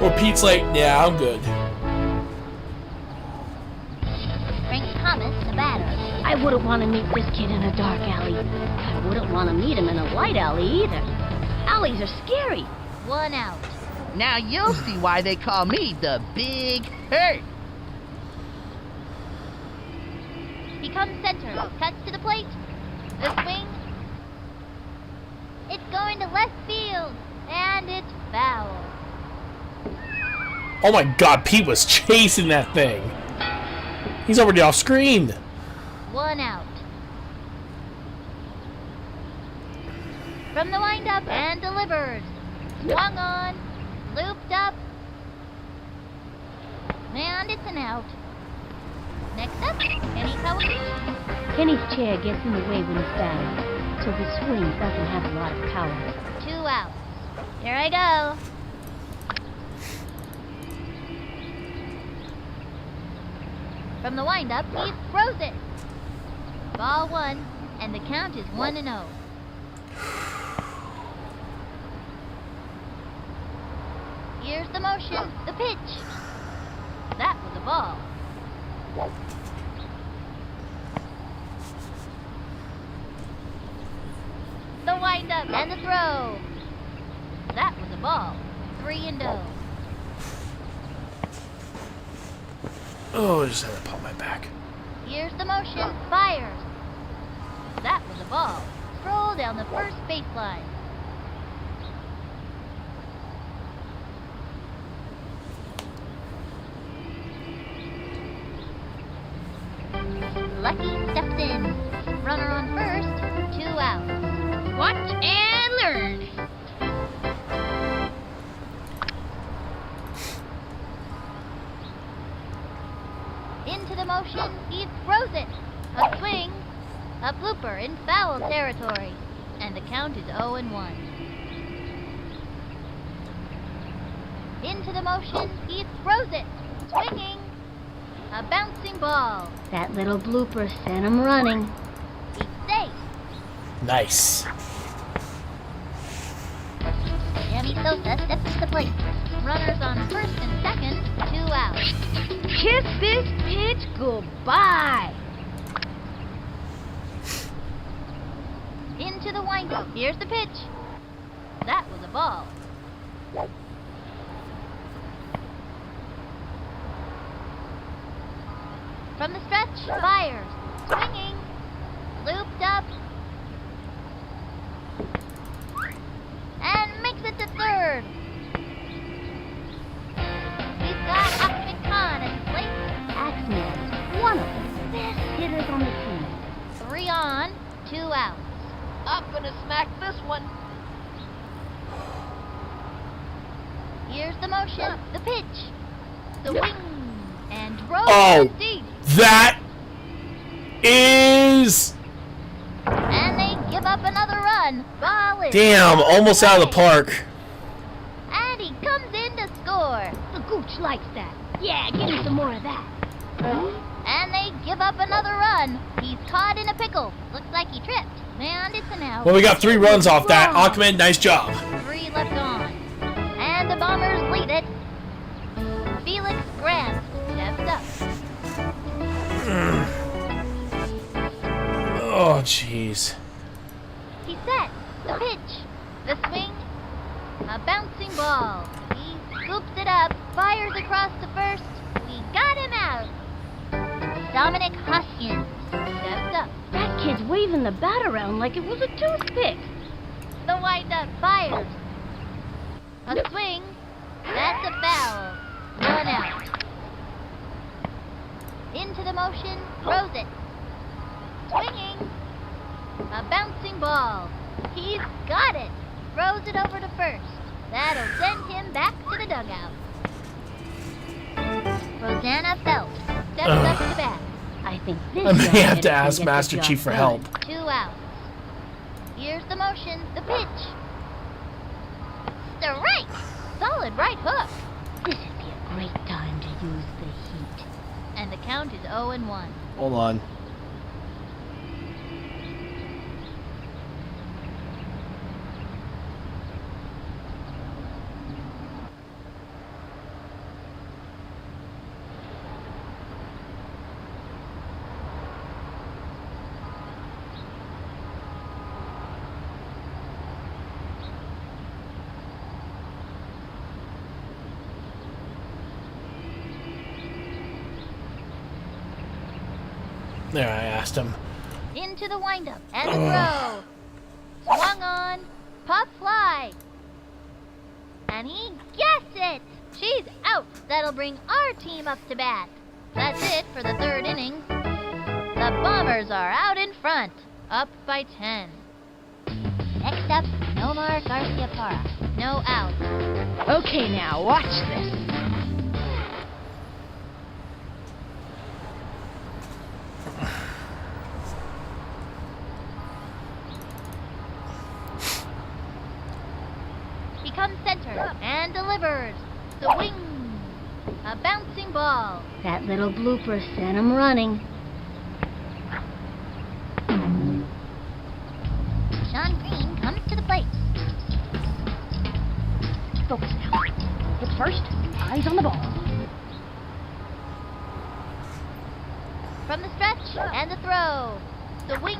A: Or Pete's like, yeah, I'm good.
B: Frank Thomas, the batter.
C: I wouldn't want to meet this kid in a dark alley. I wouldn't want to meet him in a light alley either. Alleys are scary.
B: 1 out.
G: Now you'll see why they call me the Big Hurt.
B: He comes center. Cuts to the plate. The swing. It's going to left field. And it's foul.
A: Oh my god, Pete was chasing that thing. He's already off screen.
B: 1 out. From the windup and delivered. Swung on. Looped up. And it's an out. Next up, Kenny Kawaguchi.
C: Kenny's chair gets in the way when he's batting, so his swing doesn't have a lot of power.
B: 2 outs. Here I go. From the windup, he throws it. Ball 1, and the count is 1-0. Here's the motion, the pitch. That was a ball. The windup and the throw. That was a ball. 3-0.
A: Oh, I just had to pop my back.
B: Here's the motion. Fires. That was a ball. Stroll down the first baseline. Lucky steps in. Runner on first. 2 outs. Watch and learn. Into the motion, he throws it. A swing, a blooper in foul territory, and the count is 0-1. Into the motion, he throws it. Swinging, a bouncing ball.
C: That little blooper sent him running.
B: He's safe.
A: Nice.
B: Sammy Sosa steps to the plate. Runners on first and second, 2 outs.
H: Kiss this pitch goodbye.
B: Into the windup. Here's the pitch. That was a ball. From the stretch, fires. Swinging. Looped up. And makes it to third. He's got Ahmed Khan at the plate.
C: Axman is one of the best hitters on the team.
B: 3 on, 2 outs.
H: I'm gonna smack this one.
B: Here's the motion, the pitch, the wing, and drove
A: Oh.
B: deep.
A: That is...
B: And they give up another run. Ball is
A: Damn, almost out of the park.
B: And he comes in to score.
C: The gooch likes that. Yeah, give me some more of that.
B: And they give up another run. He's caught in a pickle. Looks like he tripped. And it's an out.
A: Well, we got 3 runs off that. Ahmed, nice job.
B: 3 left on. And the Bombers lead it. Felix Grant steps up.
A: Oh, jeez.
B: He's set. The pitch. The swing. A bouncing ball. He scoops it up. Fires across the first. We got him out. Dominic Hoskins steps up.
C: That kid's waving the bat around like it was a toothpick.
B: The windup fires. A swing. That's a foul. 1 out. Into the motion. Throws it. Swinging. A bouncing ball. He's got it. Throws it over to first. That'll send him back to the dugout. Rosanna Felt steps up to bat.
C: I think this
A: I may
C: young
A: have
C: kid
A: to
C: can
A: ask
C: get the
A: Master
C: job
A: Chief for
C: done.
A: help.
B: 2 outs. Here's the motion, the pitch. Strike! Solid right hook.
C: This would be a great time to use the heat.
B: And the count is 0-1.
A: Hold on. There, I asked him.
B: Into the windup and the throw. Swung on. Pop fly. And he gets it. She's out. That'll bring our team up to bat. That's it for the 3rd inning. The Bombers are out in front. Up by 10. Next up, Nomar Garcia Parra. No out.
H: Okay, now, watch this.
B: He comes center and delivers. Swing. A bouncing ball.
C: That little blooper sent him running.
B: Sean Green comes to the plate.
C: Focus now. Hits first, eyes on the ball.
B: From the stretch and the throw. Swing.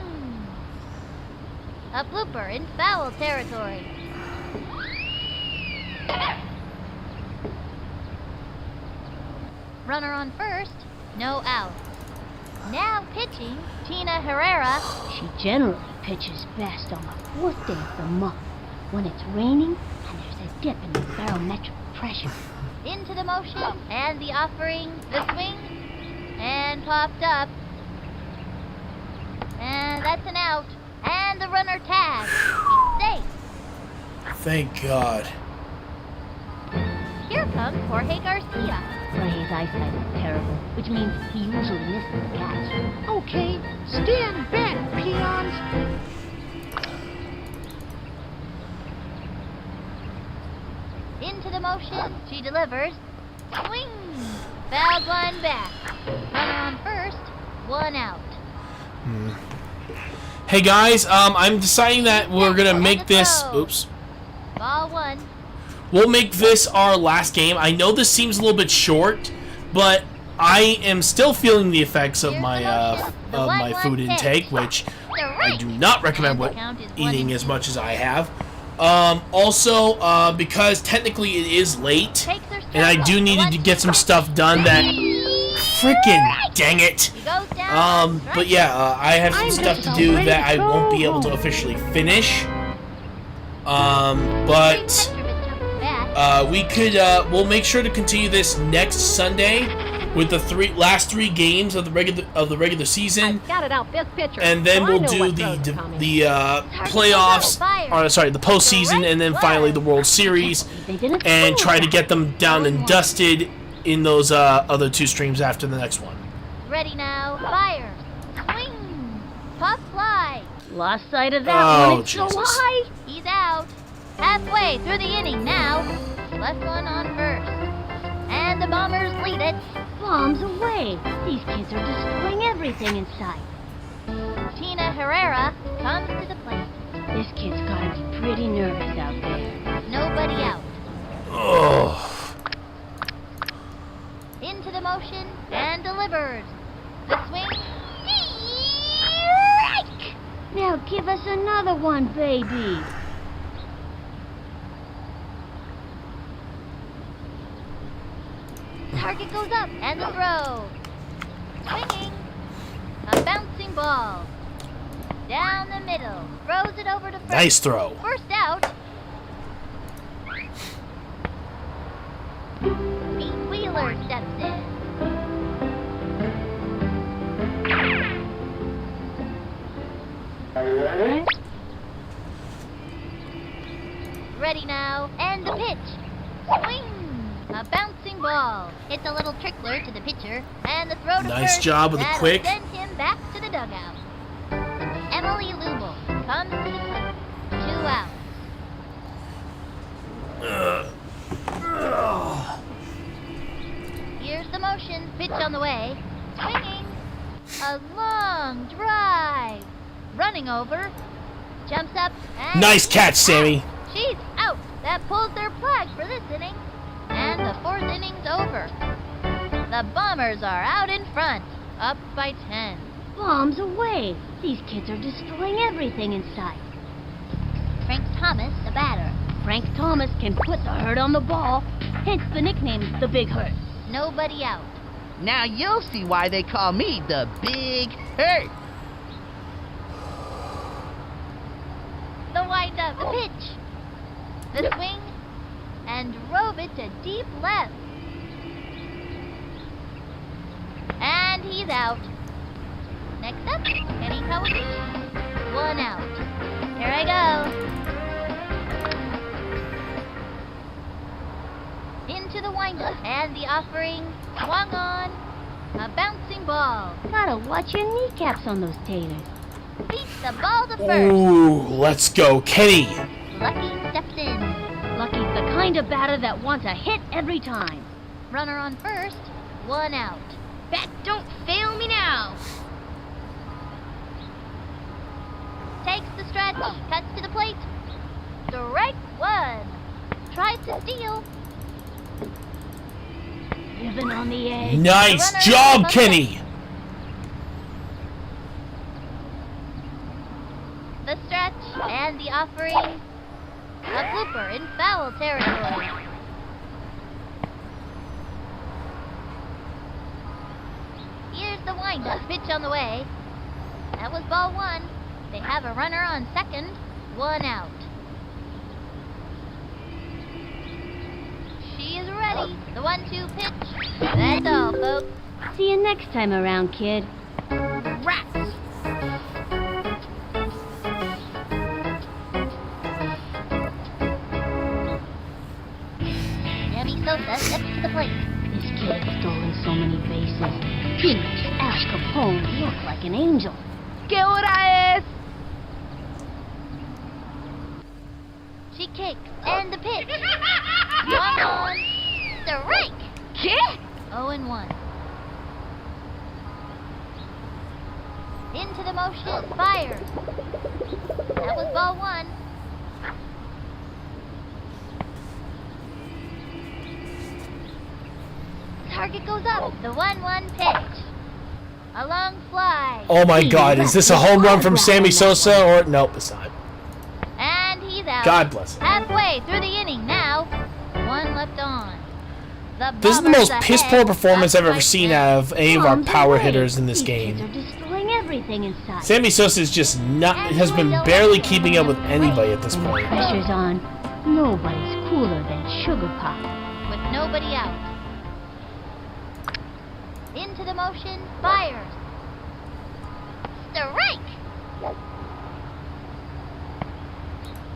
B: A blooper in foul territory. Runner on first, no out. Now pitching, Tina Herrera.
C: She generally pitches best on the 4th day of the month, when it's raining and there's a dip in the barometric pressure.
B: Into the motion and the offering, the swing, and popped up. And that's an out. And the runner tagged. He's safe.
A: Thank God.
B: Here comes Jorge Garcia.
C: Jorge's eyesight is terrible, which means he usually misses the catch.
H: Okay, stand back, peons.
B: Into the motion, she delivers. Swing! Fouled one back. Runner on first, 1 out.
A: Hey guys, I'm deciding that we're gonna make this. Oops.
B: Ball 1.
A: We'll make this our last game. I know this seems a little bit short, but I am still feeling the effects of my food intake, which I do not recommend eating as much as I have. Also, because technically it is late, and I do need to get some stuff done that. Frickin' dang it! But yeah, I have some stuff to do that I won't be able to officially finish. But we could, we'll make sure to continue this next Sunday with the last three games of the regular season,
F: Got it out, this pitcher.
A: and then
F: So I
A: we'll
F: know
A: do
F: what
A: the
F: throw's coming.
A: playoffs, or sorry, the postseason, and then finally the World Series,
C: They didn't
A: and
C: throw
A: try to
C: that.
A: get them down and dusted in those other 2 streams after the next one.
B: Ready now, fire. Swing. Pop fly.
C: Lost sight of that
A: Oh,
C: one. It's so
A: Jesus.
C: high.
B: He's out. Halfway through the inning now. Left one on first. And the Bombers lead it.
C: Bombs away. These kids are destroying everything in sight.
B: Tina Herrera comes to the plate.
C: This kid's gotta be pretty nervous out there.
B: Nobody out.
A: Oh.
B: Into the motion and delivers. The swing. Strike!
C: Now give us another one, baby.
B: Target goes up and the throw. Swinging. A bouncing ball. Down the middle. Throws it over to first.
A: Nice throw.
B: First out. Pete Wheeler steps in. Ready now, and the pitch. Swing! A bouncing bouncing ball. Hits a little trickler to the pitcher, and the throw to
A: Nice
B: first.
A: job with the
B: That'll
A: quick.
B: send him back to the dugout. Emily Lubel comes to the plate. 2 outs. Here's the motion. Pitch on the way. Swinging. A long drive. Running over. Jumps up. And
A: Nice catch, Sammy.
B: she's out. That pulls their flag for this inning. And the 4th inning's over. The Bombers are out in front. Up by 10.
C: Bombs away. These kids are destroying everything in sight.
B: Frank Thomas, the batter.
C: Frank Thomas can put the hurt on the ball, hence the nickname The Big Hurt.
B: Nobody out.
G: Now you'll see why they call me the Big Hurt.
B: The windup, the pitch. The swing. And drove it to deep left. And he's out. Next up, Kenny Kawaguchi. 1 out. Here I go. Into the windup, and the offering swung on. A bouncing ball.
C: Gotta watch your kneecaps on those taters.
B: Beats the ball to first.
A: Ooh, let's go, Kenny.
B: Lucky steps in.
C: Lucky's the kind of batter that wants a hit every time.
B: Runner on first. 1 out.
H: Bat, don't fail me now.
B: Takes the stretch. Cuts to the plate. Strike 1. Tries to steal.
C: Driven on the edge.
A: Nice job, Kenny.
B: The stretch and the offering. A blooper in foul territory. Here's the windup. Pitch on the way. That was ball 1. They have a runner on second. 1 out. She is ready. The 1-2 pitch. That's all, folks.
C: See you next time around, kid.
H: Rats.
B: Sammy Sosa steps to the plate.
C: This kid has stolen so many bases. He makes Al Capone look like an angel.
H: ¿Qué hora es?
B: She kicks, and the pitch. Swung on. Strike.
H: ¿Qué?
B: 0-1. Into the motion. Fires. That was ball 1. Target goes up. The 1-1 pitch. A long fly.
A: Oh my God, is this a home run from Sammy Sosa or nope? It's not.
B: And he's out.
A: God bless him.
B: Halfway through the inning now. 1 left on. The
A: This is the most
B: Bombers
A: piss
B: ahead,
A: poor performance
B: up
A: I've ever
B: by
A: seen
B: 10.
A: out of any of our
C: Bombs
A: power
C: away.
A: hitters in this
C: These kids
A: game.
C: are destroying everything in sight.
A: Sammy Sosa is just not has been barely keeping up with anybody at this
C: When the
A: point.
C: pressure's on, nobody's cooler than Sugar Pop.
B: With nobody out. Into the motion. Fires. Strike.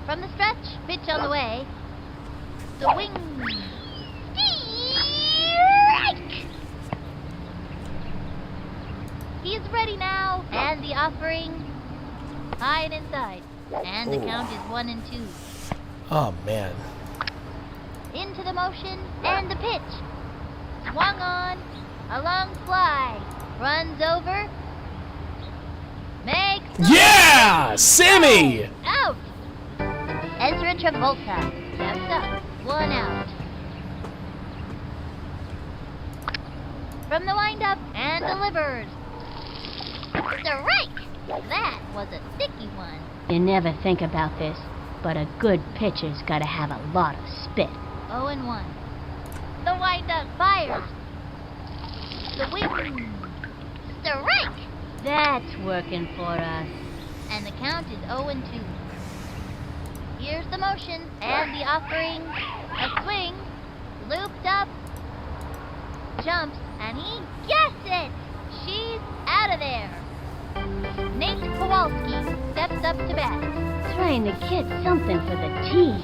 B: From the stretch. Pitch on the way. Swing. Strike. He's ready now. And the offering. High and inside. And the count is 1-2.
A: Oh man.
B: Into the motion. And the pitch. Swung on. A long fly. Runs over. Makes the
A: Yeah, Sammy.
B: out. Ezra Travolta steps up. 1 out. From the windup and delivers. Strike. That was a sticky one.
C: You never think about this, but a good pitcher's gotta have a lot of spit.
B: 0-1. The windup fires. The wing. Strike.
C: That's working for us.
B: And the count is 0-2. Here's the motion and the offering. A swing. Looped up. Jumps and he gets it. She's out of there. Nate Kowalski steps up to bat.
C: Trying to get something for the team.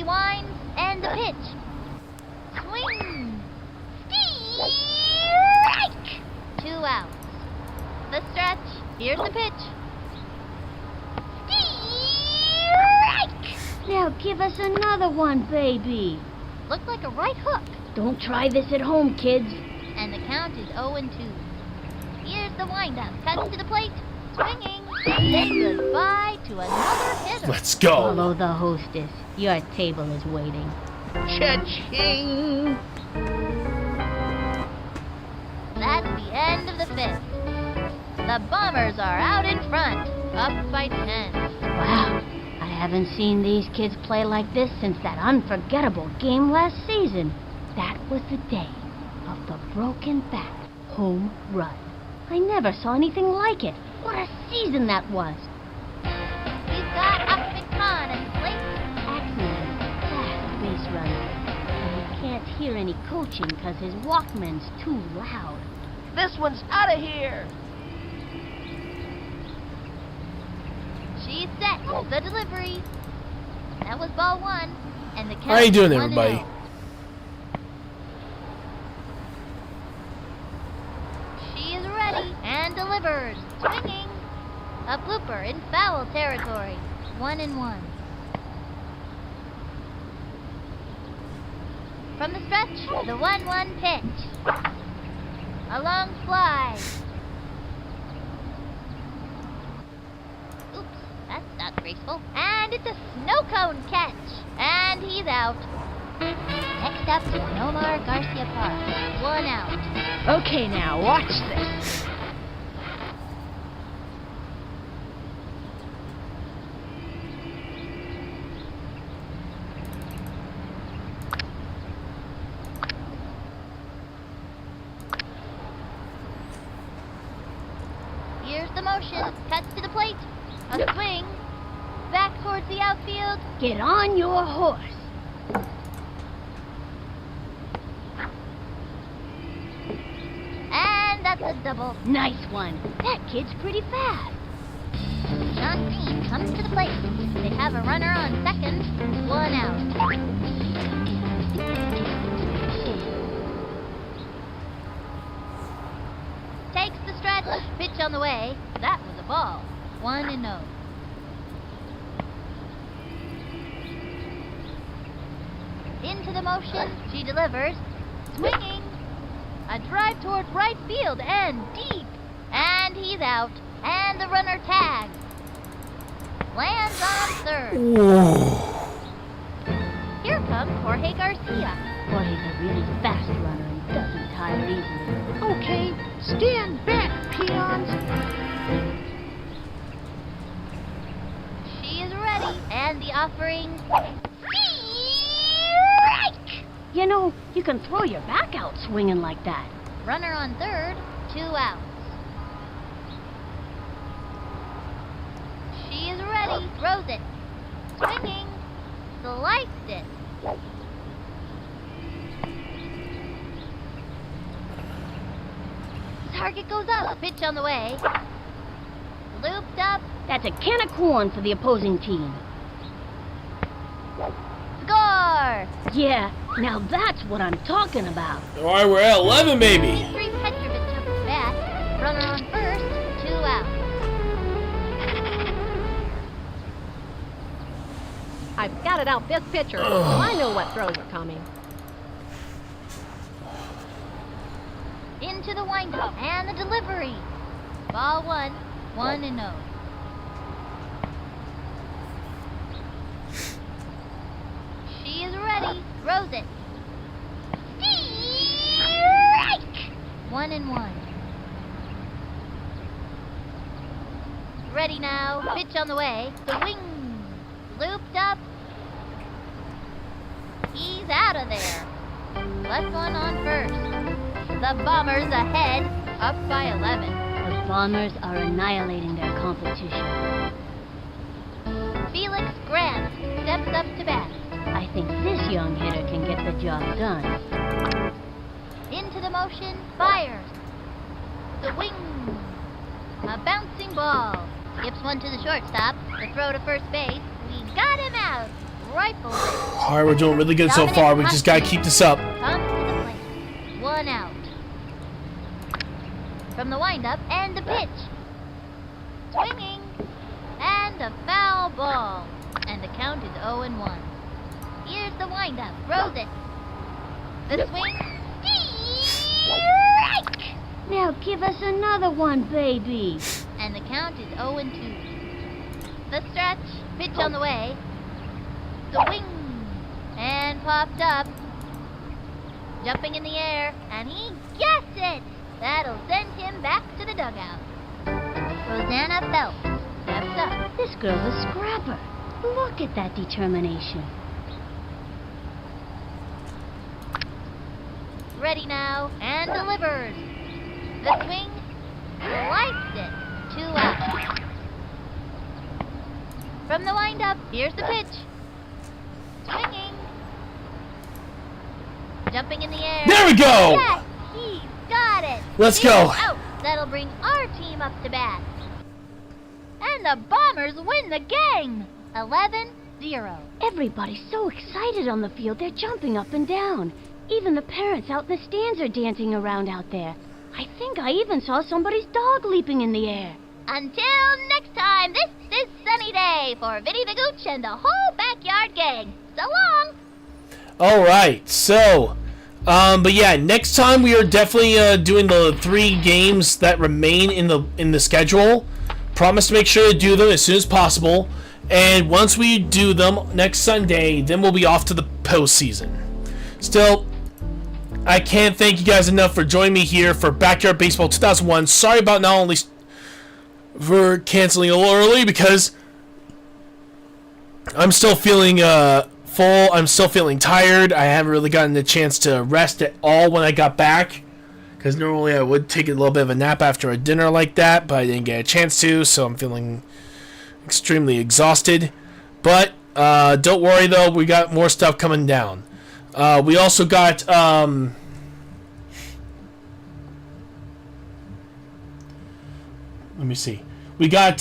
B: winds, and the pitch. Swing! Strike! 2 outs. The stretch. Here's the pitch. Strike!
C: Now give us another one, baby.
B: Looked like a right hook.
C: Don't try this at home, kids.
B: And the count is 0-2. Here's the windup. Cuts to the plate. Swinging. Say goodbye to another hitter.
A: Let's go.
C: Follow the hostess. Your table is waiting.
G: Cha-ching!
B: That's the end of the 5th. The Bombers are out in front, up by 10.
C: Wow. I haven't seen these kids play like this since that unforgettable game last season. That was the day of the broken back home run. I never saw anything like it. What a season that was.
B: We've got Upton and Slate.
C: Excellent, fast base runner. And he can't hear any coaching because his Walkman's too loud.
H: This one's out of here.
B: She's set. The delivery. That was ball 1. And the count.
A: How you doing,
B: is 1-0.
A: everybody?
B: She is ready and delivers. Swinging. A blooper in foul territory. 1-1. From the stretch, the 1-1 pitch. A long fly. Oops, that's not graceful. And it's a snow cone catch. And he's out. Next up is Nomar Garcia Parra. 1 out.
H: Okay, now watch this.
B: Here's the motion. Cuts to the plate. A swing. Back towards the outfield.
C: Get on your horse.
B: And that's a double.
C: Nice one. That kid's pretty fast.
B: John Green comes to the plate. They have a runner on second. 1 out. Takes the stretch. Pitch on the way. That was a ball. 1-0. Into the motion. She delivers. Swinging. A drive towards right field and deep. And he's out. And the runner tags. Lands on third. Here comes Jorge Garcia.
C: Boy, he's a really fast runner and doesn't tire easily.
H: Okay, stand back, peons.
B: She is ready. And the offering. Strike!
C: You know, you can throw your back out swinging like that.
B: Runner on third. 2 outs. She is ready. Throws it. Swinging. Sliced it. Target goes up. Pitch on the way. Looped up.
C: That's a can of corn for the opposing team.
B: Score!
C: Yeah, now that's what I'm talking about.
A: Alright, we're at 11, baby.
B: 3 Petrovich took the bat. Runner on first. 2 outs.
F: I've scouted out this pitcher, so I know what throws are coming.
B: Into the windup and the delivery. Ball 1. 1-0. She is ready. Throws it. Strike! 1-1. Ready now. Pitch on the way. The wing. Looped up. He's out of there. Left one on first. The Bombers ahead, up by 11.
C: The Bombers are annihilating their competition.
B: Felix Grant steps up to bat.
C: I think this young hitter can get the job done.
B: Into the motion, fires. The wing. A bouncing ball. Skips one to the shortstop. The throw to first base. We got him out. rifles it.
A: All right, we're doing really good so far. We just gotta keep this up.
B: Comes to the plate. 1 out. From the windup and the pitch. Swinging. And a foul ball. And the count is 0-1. Here's the windup. Throws it. The swing. Strike!
C: Now give us another one, baby.
B: And the count is 0-2. The stretch. Pitch on the way. The wing. And popped up. Jumping in the air. And he gets it. That'll send him back to the dugout. Rosanna Phelps steps up.
C: This girl's a scrapper. Look at that determination.
B: Ready now, and delivers. The swing, likes it. 2 out. From the windup, here's the pitch. Swinging. Jumping in the air.
A: There we go!
B: Yes, he's got it.
A: Let's
B: He's
A: go.
B: Out. That'll bring our team up to bat. And the Bombers win the game. 11-0.
C: Everybody's so excited on the field, they're jumping up and down. Even the parents out in the stands are dancing around out there. I think I even saw somebody's dog leaping in the air.
B: Until next time, this is Sunny Day for Vinny the Gooch and the whole backyard gang. So long.
A: All right, so, but yeah, next time we are definitely doing the 3 games that remain in the schedule. Promise to make sure to do them as soon as possible. And once we do them next Sunday, then we'll be off to the postseason. Still, I can't thank you guys enough for joining me here for Backyard Baseball 2001. Sorry about not only for canceling a little early because I'm still feeling full. I'm still feeling tired. I haven't really gotten the chance to rest at all when I got back. Because normally I would take a little bit of a nap after a dinner like that, but I didn't get a chance to, so I'm feeling extremely exhausted. But don't worry though, we got more stuff coming down. We also got let me see. We got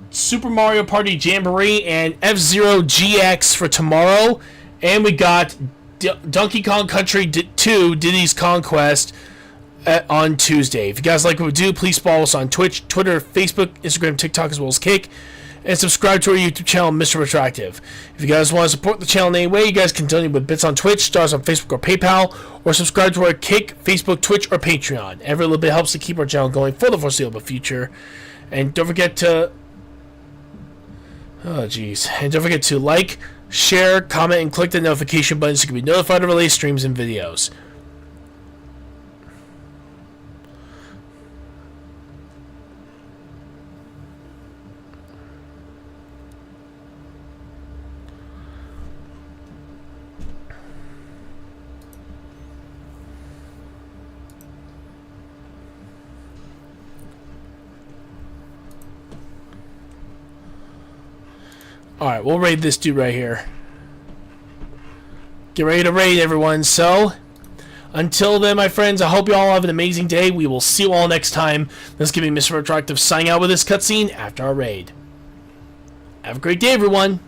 A: Super Mario Party Jamboree and F-Zero GX for tomorrow, and we got Donkey Kong Country 2 Diddy's Conquest on Tuesday. If you guys like what we do, please follow us on Twitch, Twitter, Facebook, Instagram, TikTok, as well as Kick. And subscribe to our YouTube channel, Mr. Retroactive. If you guys want to support the channel in any way, you guys can donate with bits on Twitch, stars on Facebook or PayPal, or subscribe to our Kick, Facebook, Twitch, or Patreon. Every little bit helps to keep our channel going for the foreseeable future. And don't forget to... Oh, jeez. And don't forget to like, share, comment, and click the notification button so you can be notified of release streams and videos. Alright, we'll raid this dude right here. Get ready to raid, everyone. So, until then, my friends, I hope you all have an amazing day. We will see you all next time. Let's give me Mr. Retroactive signing out with this cutscene after our raid. Have a great day, everyone.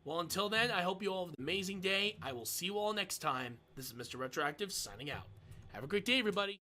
A: Well, until then, I hope you all have an amazing day. I will see you all next time. This is Mr. RetroActive signing out. Have a great day, everybody.